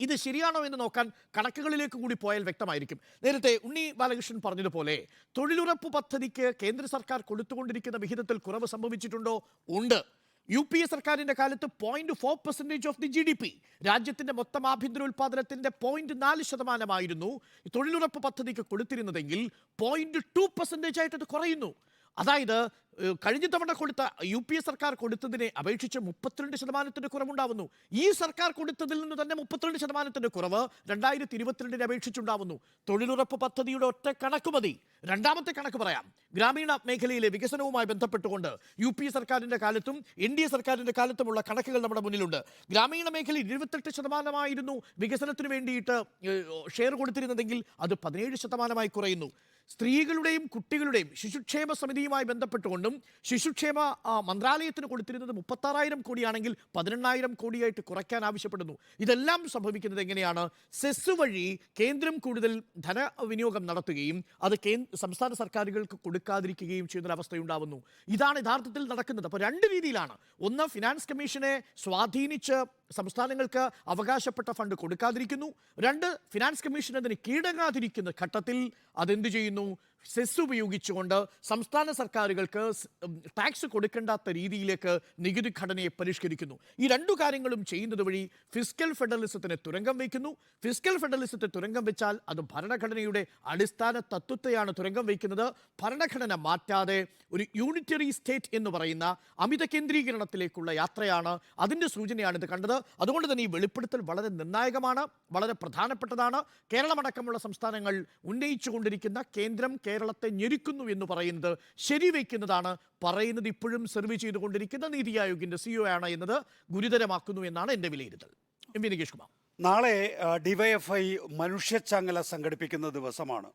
ഇത് ശരിയാണോ എന്ന് നോക്കാൻ കണക്കുകളിലേക്ക് കൂടി പോയാൽ വ്യക്തമായിരിക്കും. നേരത്തെ ഉണ്ണി ബാലകൃഷ്ണൻ പറഞ്ഞതുപോലെ തൊഴിലുറപ്പ് പദ്ധതിക്ക് കേന്ദ്ര സർക്കാർ കൊടുത്തുകൊണ്ടിരിക്കുന്ന വിഹിതത്തിൽ കുറവ് സംഭവിച്ചിട്ടുണ്ടോ? ഉണ്ട്. UPA സർക്കാരിൻ്റെ കാലത്ത് 0.4% ഓഫ് ദി GDP, രാജ്യത്തിൻ്റെ മൊത്തം ആഭ്യന്തര ഉൽപ്പാദനത്തിൻ്റെ 0.4% തൊഴിലുറപ്പ് പദ്ധതിക്ക് കൊടുത്തിരുന്നതെങ്കിൽ 0.2% ആയിട്ട് അത് കുറയുന്നു. അതായത് കഴിഞ്ഞ തവണ കൊടുത്ത UPA സർക്കാർ കൊടുത്തതിനെ അപേക്ഷിച്ച് 32% കുറവുണ്ടാവുന്നു. ഈ സർക്കാർ കൊടുത്തതിൽ നിന്ന് തന്നെ 32% കുറവ് 2022 അപേക്ഷിച്ചുണ്ടാവുന്നു. തൊഴിലുറപ്പ് പദ്ധതിയുടെ ഒറ്റ കണക്ക് മതി. രണ്ടാമത്തെ കണക്ക് പറയാം. ഗ്രാമീണ മേഖലയിലെ വികസനവുമായി ബന്ധപ്പെട്ടുകൊണ്ട് UPA സർക്കാരിൻ്റെ കാലത്തും NDA സർക്കാരിൻ്റെ കാലത്തുമുള്ള കണക്കുകൾ നമ്മുടെ മുന്നിലുണ്ട്. ഗ്രാമീണ മേഖലയിൽ 28% വികസനത്തിന് വേണ്ടിയിട്ട് ഷെയർ കൊടുത്തിരുന്നതെങ്കിൽ അത് 17% കുറയുന്നു. സ്ത്രീകളുടെയും കുട്ടികളുടെയും ശിശുക്ഷേമ സമിതിയുമായി ബന്ധപ്പെട്ടുകൊണ്ടും ശിശുക്ഷേമ മന്ത്രാലയത്തിന് കൊടുത്തിരുന്നത് 36,000 കോടിയാണെങ്കിൽ 18,000 കോടിയായിട്ട് കുറയ്ക്കാൻ ആവശ്യപ്പെടുന്നു. ഇതെല്ലാം സംഭവിക്കുന്നത് എങ്ങനെയാണ്? സെസ് വഴി കേന്ദ്രം കൂടുതൽ ധനവിനിയോഗം നടത്തുകയും അത് സംസ്ഥാന സർക്കാരുകൾക്ക് കൊടുക്കാതിരിക്കുകയും ചെയ്യുന്നൊരവസ്ഥയുണ്ടാവുന്നു. ഇതാണ് യഥാർത്ഥത്തിൽ നടക്കുന്നത്. അപ്പോൾ രണ്ട് രീതിയിലാണ്. ഒന്ന്, ഫിനാൻസ് കമ്മീഷനെ സ്വാധീനിച്ച് സംസ്ഥാനങ്ങൾക്ക് അവകാശപ്പെട്ട ഫണ്ട് കൊടുക്കാതിരിക്കുന്നു. രണ്ട്, ഫിനാൻസ് കമ്മീഷൻ അതിന് കീഴടങ്ങാതിരിക്കുന്ന ഘട്ടത്തിൽ അതെന്ത് ചെയ്യുന്നു? സെസ് ഉപയോഗിച്ചുകൊണ്ട് സംസ്ഥാന സർക്കാരുകൾക്ക് ടാക്സ് കൊടുക്കേണ്ടാത്ത രീതിയിലേക്ക് നികുതി ഘടനയെ പരിഷ്കരിക്കുന്നു. ഈ രണ്ടു കാര്യങ്ങളും ചെയ്യുന്നത് വഴി ഫിസ്ക്കൽ ഫെഡറലിസത്തിന് തുരങ്കം വയ്ക്കുന്നു. ഫിസ്ക്കൽ ഫെഡറലിസത്തെ തുരങ്കം വെച്ചാൽ അത് ഭരണഘടനയുടെ അടിസ്ഥാന തത്വത്തെയാണ് തുരങ്കം വയ്ക്കുന്നത്. ഭരണഘടന മാറ്റാതെ ഒരു യൂണിറ്ററി സ്റ്റേറ്റ് എന്ന് പറയുന്ന അമിത കേന്ദ്രീകരണത്തിലേക്കുള്ള യാത്രയാണ്. അതിൻ്റെ സൂചനയാണ് ഇത് കണ്ടത്. അതുകൊണ്ട് തന്നെ ഈ വെളിപ്പെടുത്തൽ വളരെ നിർണായകമാണ്, വളരെ പ്രധാനപ്പെട്ടതാണ്. കേരളമടക്കമുള്ള സംസ്ഥാനങ്ങൾ ഉന്നയിച്ചുകൊണ്ടിരിക്കുന്ന കേന്ദ്രം കേരളത്തെ ഞെരുക്കുന്നു എന്ന് പറയുന്നത് ശരിവെക്കുന്നതാണ്. പറയുന്നത് ഇപ്പോഴും സെർവ് ചെയ്തുകൊണ്ടിരിക്കുന്ന നീതി ആയോഗിന്റെ CEO ആണ് എന്നത് ഗുരുതരമാക്കുന്നു എന്നാണ് എൻ്റെ വിലയിരുത്തൽ. MV നികേഷ് കുമാർ. നാളെ ഡിവൈഎഫ്ഐ മനുഷ്യച്ചങ്ങല സംഘടിപ്പിക്കുന്ന ദിവസമാണ്.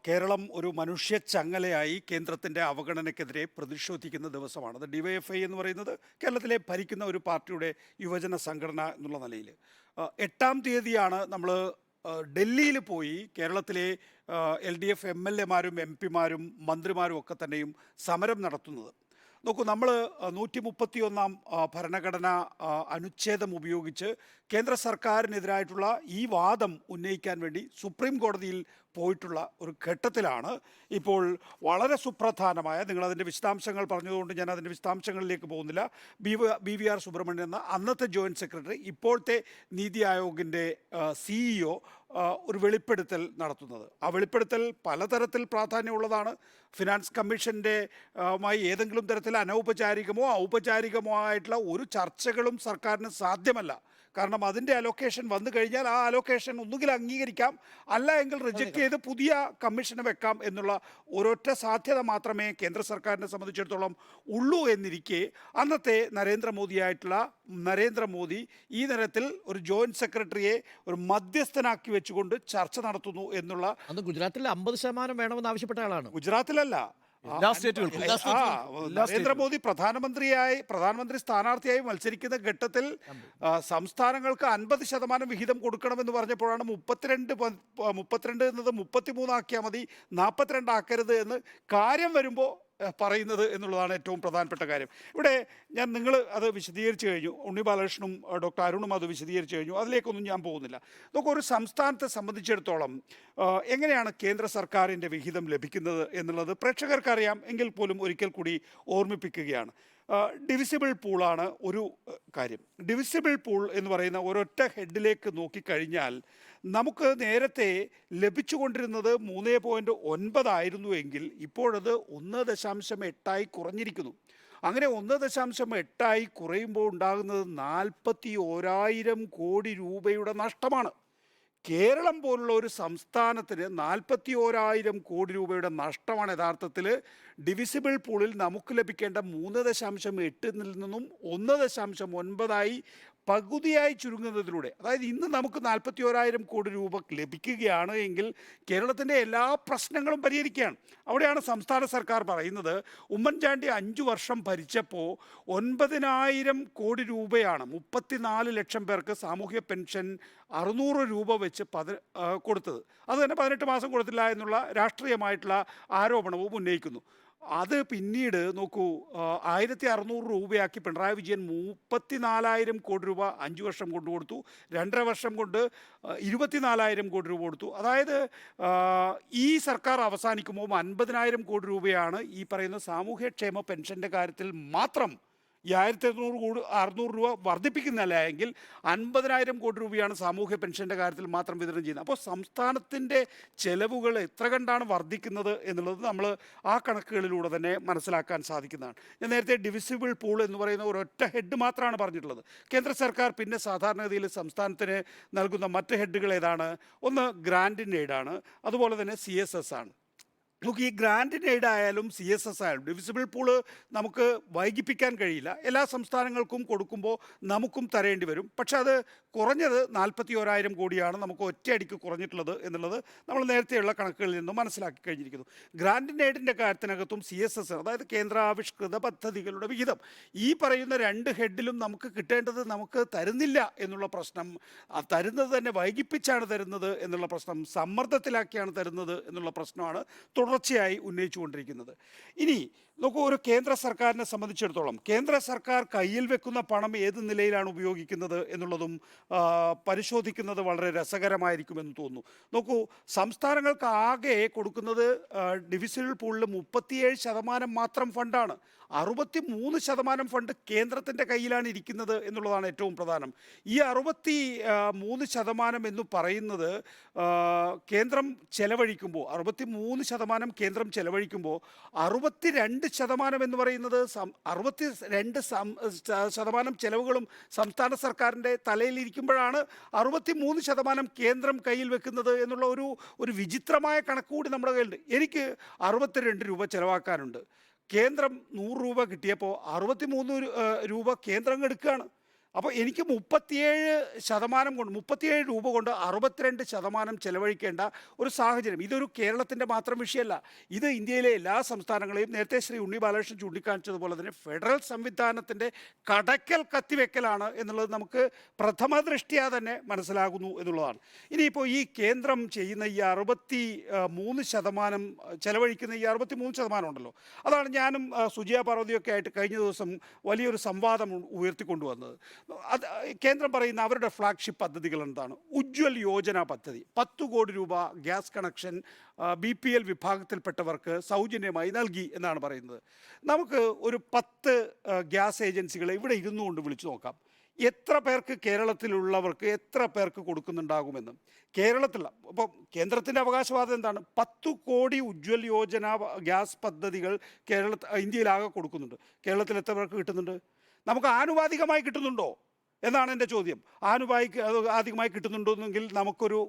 കേരളം ഒരു മനുഷ്യച്ചങ്ങലയായി കേന്ദ്രത്തിൻ്റെ അവഗണനയ്ക്കെതിരെ പ്രതിഷേധിക്കുന്ന ദിവസമാണ്. അത് ഡിവൈഎഫ്ഐ എന്ന് പറയുന്നത് കേരളത്തിലെ ഭരിക്കുന്ന ഒരു പാർട്ടിയുടെ യുവജന സംഘടന എന്നുള്ള നിലയിൽ 8-ാം തീയതിയാണ് നമ്മൾ ഡൽഹിയിൽ പോയി കേരളത്തിലെ LDF MLA-മാരും MP-മാരും മന്ത്രിമാരും ഒക്കെ തന്നെയും സമരം നടത്തുന്നത്. നോക്കൂ, നമ്മൾ 131-ാം ഭരണഘടന അനുച്ഛേദം ഉപയോഗിച്ച് കേന്ദ്ര സർക്കാരിനെതിരായിട്ടുള്ള ഈ വാദം ഉന്നയിക്കാൻ വേണ്ടി സുപ്രീം കോടതിയിൽ പോയിട്ടുള്ള ഒരു ഘട്ടത്തിലാണ് ഇപ്പോൾ വളരെ സുപ്രധാനമായ, നിങ്ങളതിൻ്റെ വിശദാംശങ്ങൾ പറഞ്ഞതുകൊണ്ട് ഞാൻ അതിൻ്റെ വിശദാംശങ്ങളിലേക്ക് പോകുന്നില്ല, BVR സുബ്രഹ്മണ്യൻ എന്ന അന്നത്തെ ജോയിൻറ്റ് സെക്രട്ടറി, ഇപ്പോഴത്തെ നീതി ആയോഗിൻ്റെ CEO ഒരു വെളിപ്പെടുത്തൽ നടത്തുന്നത്. ആ വെളിപ്പെടുത്തൽ പലതരത്തിൽ പ്രാധാന്യമുള്ളതാണ്. ഫിനാൻസ് കമ്മീഷൻ്റെ മായി ഏതെങ്കിലും തരത്തിൽ അനൗപചാരികമോ ഔപചാരികമോ ആയിട്ടുള്ള ഒരു ചർച്ചകളും സർക്കാരിന് സാധ്യമല്ല. കാരണം അതിൻ്റെ അലോക്കേഷൻ വന്നു കഴിഞ്ഞാൽ ആ അലോക്കേഷൻ ഒന്നുകിൽ അംഗീകരിക്കാം, അല്ല എങ്കിൽ റിജക്റ്റ് ചെയ്ത് പുതിയ കമ്മീഷനെ വെക്കാം എന്നുള്ള ഒരൊറ്റ സാധ്യത മാത്രമേ കേന്ദ്ര സർക്കാരിനെ സംബന്ധിച്ചിടത്തോളം ഉള്ളൂ എന്നിരിക്കെ അന്നത്തെ നരേന്ദ്രമോദി ഈ തരത്തിൽ ഒരു ജോയിൻറ്റ് സെക്രട്ടറിയെ ഒരു മധ്യസ്ഥനാക്കി വെച്ചുകൊണ്ട് ചർച്ച നടത്തുന്നു എന്നുള്ള. അന്ന് ഗുജറാത്തിൽ 50% വേണമെന്ന് ആവശ്യപ്പെട്ട ആളാണ്. ഗുജറാത്തിലല്ല, നരേന്ദ്രമോദി പ്രധാനമന്ത്രി സ്ഥാനാർത്ഥിയായി മത്സരിക്കുന്ന ഘട്ടത്തിൽ സംസ്ഥാനങ്ങൾക്ക് 50% വിഹിതം കൊടുക്കണമെന്ന് പറഞ്ഞപ്പോഴാണ് 32 എന്നത് 33 ആക്കിയാൽ മതി, 42 ആക്കരുത് എന്ന് കാര്യം വരുമ്പോൾ പറയുന്നത് എന്നുള്ളതാണ് ഏറ്റവും പ്രധാനപ്പെട്ട കാര്യം. ഇവിടെ നിങ്ങൾ അത് വിശദീകരിച്ചു കഴിഞ്ഞു, ഉണ്ണി ബാലകൃഷ്ണനും ഡോക്ടർ അരുണും അത് വിശദീകരിച്ചു കഴിഞ്ഞു, അതിലേക്കൊന്നും ഞാൻ പോകുന്നില്ല. നമുക്ക് ഒരു സംസ്ഥാനത്തെ സംബന്ധിച്ചിടത്തോളം എങ്ങനെയാണ് കേന്ദ്ര സർക്കാരിൻ്റെ വിഹിതം ലഭിക്കുന്നത് എന്നുള്ളത് പ്രേക്ഷകർക്കറിയാം, എങ്കിൽ പോലും ഒരിക്കൽ കൂടി ഓർമ്മിപ്പിക്കുകയാണ്. ഡിവിസിബിൾ പൂളാണ് ഒരു കാര്യം. ഡിവിസിബിൾ പൂൾ എന്ന് പറയുന്ന ഒരൊറ്റ ഹെഡിലേക്ക് നോക്കിക്കഴിഞ്ഞാൽ നമുക്ക് നേരത്തെ ലഭിച്ചുകൊണ്ടിരുന്നത് 3.9 ആയിരുന്നു എങ്കിൽ ഇപ്പോഴത് 1.8 കുറഞ്ഞിരിക്കുന്നു. അങ്ങനെ 1.8 കുറയുമ്പോൾ ഉണ്ടാകുന്നത് 41,000 കോടി രൂപയുടെ നഷ്ടമാണ്. കേരളം പോലുള്ള ഒരു സംസ്ഥാനത്തിന് 41,000 കോടി രൂപയുടെ നഷ്ടമാണ് യഥാർത്ഥത്തിൽ ഡിവിസിബിൾ പൂളിൽ നമുക്ക് ലഭിക്കേണ്ട 3.8 നിന്നും 1.9 പകുതിയായി ചുരുങ്ങുന്നതിലൂടെ. അതായത് ഇന്ന് നമുക്ക് 41,000 കോടി രൂപ ലഭിക്കുകയാണ് എങ്കിൽ കേരളത്തിൻ്റെ എല്ലാ പ്രശ്നങ്ങളും പരിഹരിക്കുകയാണ്. അവിടെയാണ് സംസ്ഥാന സർക്കാർ പറയുന്നത് ഉമ്മൻചാണ്ടി 5 വർഷം ഭരിച്ചപ്പോൾ 9,000 കോടി രൂപയാണ് 34 ലക്ഷം പേർക്ക് സാമൂഹ്യ പെൻഷൻ 600 രൂപ വെച്ച് കൊടുത്തത്. അത് തന്നെ 18 മാസം കൊടുത്തില്ല എന്നുള്ള രാഷ്ട്രീയമായിട്ടുള്ള ആരോപണവും ഉന്നയിക്കുന്നു. അത് പിന്നീട് നോക്കൂ, 1,600 രൂപയാക്കി പിണറായി വിജയൻ 34,000 കോടി രൂപ 5 വർഷം കൊണ്ട് കൊടുത്തു. 2.5 വർഷം കൊണ്ട് 24,000 കോടി രൂപ കൊടുത്തു. അതായത് ഈ സർക്കാർ അവസാനിക്കുമ്പോൾ 50,000 കോടി രൂപയാണ് ഈ പറയുന്ന സാമൂഹ്യക്ഷേമ പെൻഷൻ്റെ കാര്യത്തിൽ മാത്രം ഈ 1600 രൂപ വർദ്ധിപ്പിക്കുന്നില്ല എങ്കിൽ 50,000 കോടി രൂപയാണ് സാമൂഹ്യ പെൻഷൻ്റെ കാര്യത്തിൽ മാത്രം വിതരണം ചെയ്യുന്നത്. അപ്പോൾ സംസ്ഥാനത്തിൻ്റെ ചെലവുകൾ എത്ര കണ്ടാണ് വർദ്ധിക്കുന്നത് എന്നുള്ളത് നമ്മൾ ആ കണക്കുകളിലൂടെ തന്നെ മനസ്സിലാക്കാൻ സാധിക്കുന്നതാണ്. ഞാൻ നേരത്തെ ഡിവിസിബിൾ പൂൾ എന്ന് പറയുന്ന ഒരൊറ്റ ഹെഡ് മാത്രമാണ് പറഞ്ഞിട്ടുള്ളത്. കേന്ദ്ര സർക്കാർ പിന്നെ സാധാരണഗതിയിൽ സംസ്ഥാനത്തിന് നൽകുന്ന മറ്റ് ഹെഡുകൾ ഏതാണ്? ഒന്ന് ഗ്രാൻഡ് എയ്ഡാണ്, അതുപോലെ തന്നെ CSS ആണ്. നമുക്ക് ഈ ഗ്രാൻഡ് എയ്ഡ് ആയാലും CSS ആയാലും ഡിവിസിബിൾ പൂള് നമുക്ക് വൈകിപ്പിക്കാൻ കഴിയില്ല. എല്ലാ സംസ്ഥാനങ്ങൾക്കും കൊടുക്കുമ്പോൾ നമുക്കും തരേണ്ടി വരും. പക്ഷെ അത് കുറഞ്ഞത് 41,000 കോടിയാണ് നമുക്ക് ഒറ്റയടിക്ക് കുറഞ്ഞിട്ടുള്ളത് എന്നുള്ളത് നമ്മൾ നേരത്തെയുള്ള കണക്കുകളിൽ നിന്നും മനസ്സിലാക്കി കഴിഞ്ഞിരിക്കുന്നു. ഗ്രാൻഡ് എയ്ഡിൻ്റെ കാര്യത്തിനകത്തും CSS, അതായത് കേന്ദ്രാവിഷ്കൃത പദ്ധതികളുടെ വിഹിതം, ഈ പറയുന്ന രണ്ട് ഹെഡിലും നമുക്ക് കിട്ടേണ്ടത് നമുക്ക് തരുന്നില്ല എന്നുള്ള പ്രശ്നം, തരുന്നത് തന്നെ വൈകിപ്പിച്ചാണ് തരുന്നത് എന്നുള്ള പ്രശ്നം, സമ്മർദ്ദത്തിലാക്കിയാണ് തരുന്നത് എന്നുള്ള പ്രശ്നമാണ് തുടർച്ചയായി ഉന്നയിച്ചുകൊണ്ടിരിക്കുന്നത്. ഇനി നോക്കൂ, ഒരു കേന്ദ്ര സർക്കാരിനെ സംബന്ധിച്ചിടത്തോളം കേന്ദ്ര സർക്കാർ കയ്യിൽ വെക്കുന്ന പണം ഏത് നിലയിലാണ് ഉപയോഗിക്കുന്നത് എന്നുള്ളതും പരിശോധിക്കുന്നത് വളരെ രസകരമായിരിക്കുമെന്ന് തോന്നുന്നു. നോക്കൂ, സംസ്ഥാനങ്ങൾക്ക് ആകെ കൊടുക്കുന്നത് ഡിവിസിബിൾ പൂളിൽ 37% മാത്രം ഫണ്ടാണ്. 63% ഫണ്ട് കേന്ദ്രത്തിൻ്റെ കയ്യിലാണ് ഇരിക്കുന്നത് എന്നുള്ളതാണ് ഏറ്റവും പ്രധാനം. ഈ 63% എന്ന് പറയുന്നത് കേന്ദ്രം ചെലവഴിക്കുമ്പോൾ 63% കേന്ദ്രം ചെലവഴിക്കുമ്പോൾ 62% എന്ന് പറയുന്നത് 62% ചെലവുകളും സംസ്ഥാന സർക്കാരിൻ്റെ തലയിലിരിക്കുമ്പോഴാണ് 63% കേന്ദ്രം കയ്യിൽ വെക്കുന്നത് എന്നുള്ള ഒരു വിചിത്രമായ കണക്കുകൂടി നമ്മുടെ കയ്യിലുണ്ട്. എനിക്ക് 62 രൂപ ചിലവാക്കാനുണ്ട്. കേന്ദ്രം 100 രൂപ കിട്ടിയപ്പോൾ 63 രൂപ കേന്ദ്രം എടുക്കുകയാണ്. അപ്പോൾ എനിക്ക് 37 രൂപ കൊണ്ട് 62% ചെലവഴിക്കേണ്ട ഒരു സാഹചര്യം. ഇതൊരു കേരളത്തിൻ്റെ മാത്രം വിഷയമല്ല, ഇത് ഇന്ത്യയിലെ എല്ലാ സംസ്ഥാനങ്ങളെയും നേരത്തെ ശ്രീ ഉണ്ണി ബാലകൃഷ്ണൻ ചൂണ്ടിക്കാണിച്ചതുപോലെ തന്നെ ഫെഡറൽ സംവിധാനത്തിൻ്റെ കടക്കൽ കത്തിവെക്കലാണ് എന്നുള്ളത് നമുക്ക് പ്രഥമ ദൃഷ്ട്യാ തന്നെ മനസ്സിലാകുന്നു എന്നുള്ളതാണ്. ഇനിയിപ്പോൾ ഈ കേന്ദ്രം ചെയ്യുന്ന ഈ 63% ചെലവഴിക്കുന്ന ഈ 63% ഉണ്ടല്ലോ, അതാണ് ഞാനും സുജിയ പാർവതിയൊക്കെ ആയിട്ട് കഴിഞ്ഞ ദിവസം വലിയൊരു സംവാദം ഉയർത്തിക്കൊണ്ടുവന്നത്. അത് കേന്ദ്രം പറയുന്ന അവരുടെ ഫ്ലാഗ്ഷിപ്പ് പദ്ധതികൾ എന്താണ്? ഉജ്ജ്വൽ യോജന പദ്ധതി, 10 കോടി രൂപ ഗ്യാസ് കണക്ഷൻ BPL വിഭാഗത്തിൽപ്പെട്ടവർക്ക് സൗജന്യമായി നൽകി എന്നാണ് പറയുന്നത്. നമുക്ക് ഒരു 10 ഗ്യാസ് ഏജൻസികളെ ഇവിടെ ഇരുന്നുകൊണ്ട് വിളിച്ചു നോക്കാം. എത്ര പേർക്ക് കേരളത്തിലുള്ളവർക്ക് എത്ര പേർക്ക് കൊടുക്കുന്നുണ്ടാകുമെന്ന്. കേരളത്തിൽ ഇപ്പോൾ കേന്ദ്രത്തിൻ്റെ അവകാശവാദം എന്താണ്? 10 കോടി ഉജ്ജ്വൽ യോജന ഗ്യാസ് പദ്ധതികൾ ഇന്ത്യയിലാകെ കൊടുക്കുന്നുണ്ട്. കേരളത്തിൽ എത്ര പേർക്ക് കിട്ടുന്നുണ്ട്? നമുക്ക് ആനുപാതികമായി കിട്ടുന്നുണ്ടോ എന്നാണ് എൻ്റെ ചോദ്യം. ആനുപാതികമായി കിട്ടുന്നുണ്ടോയെങ്കിൽ നമുക്കൊരു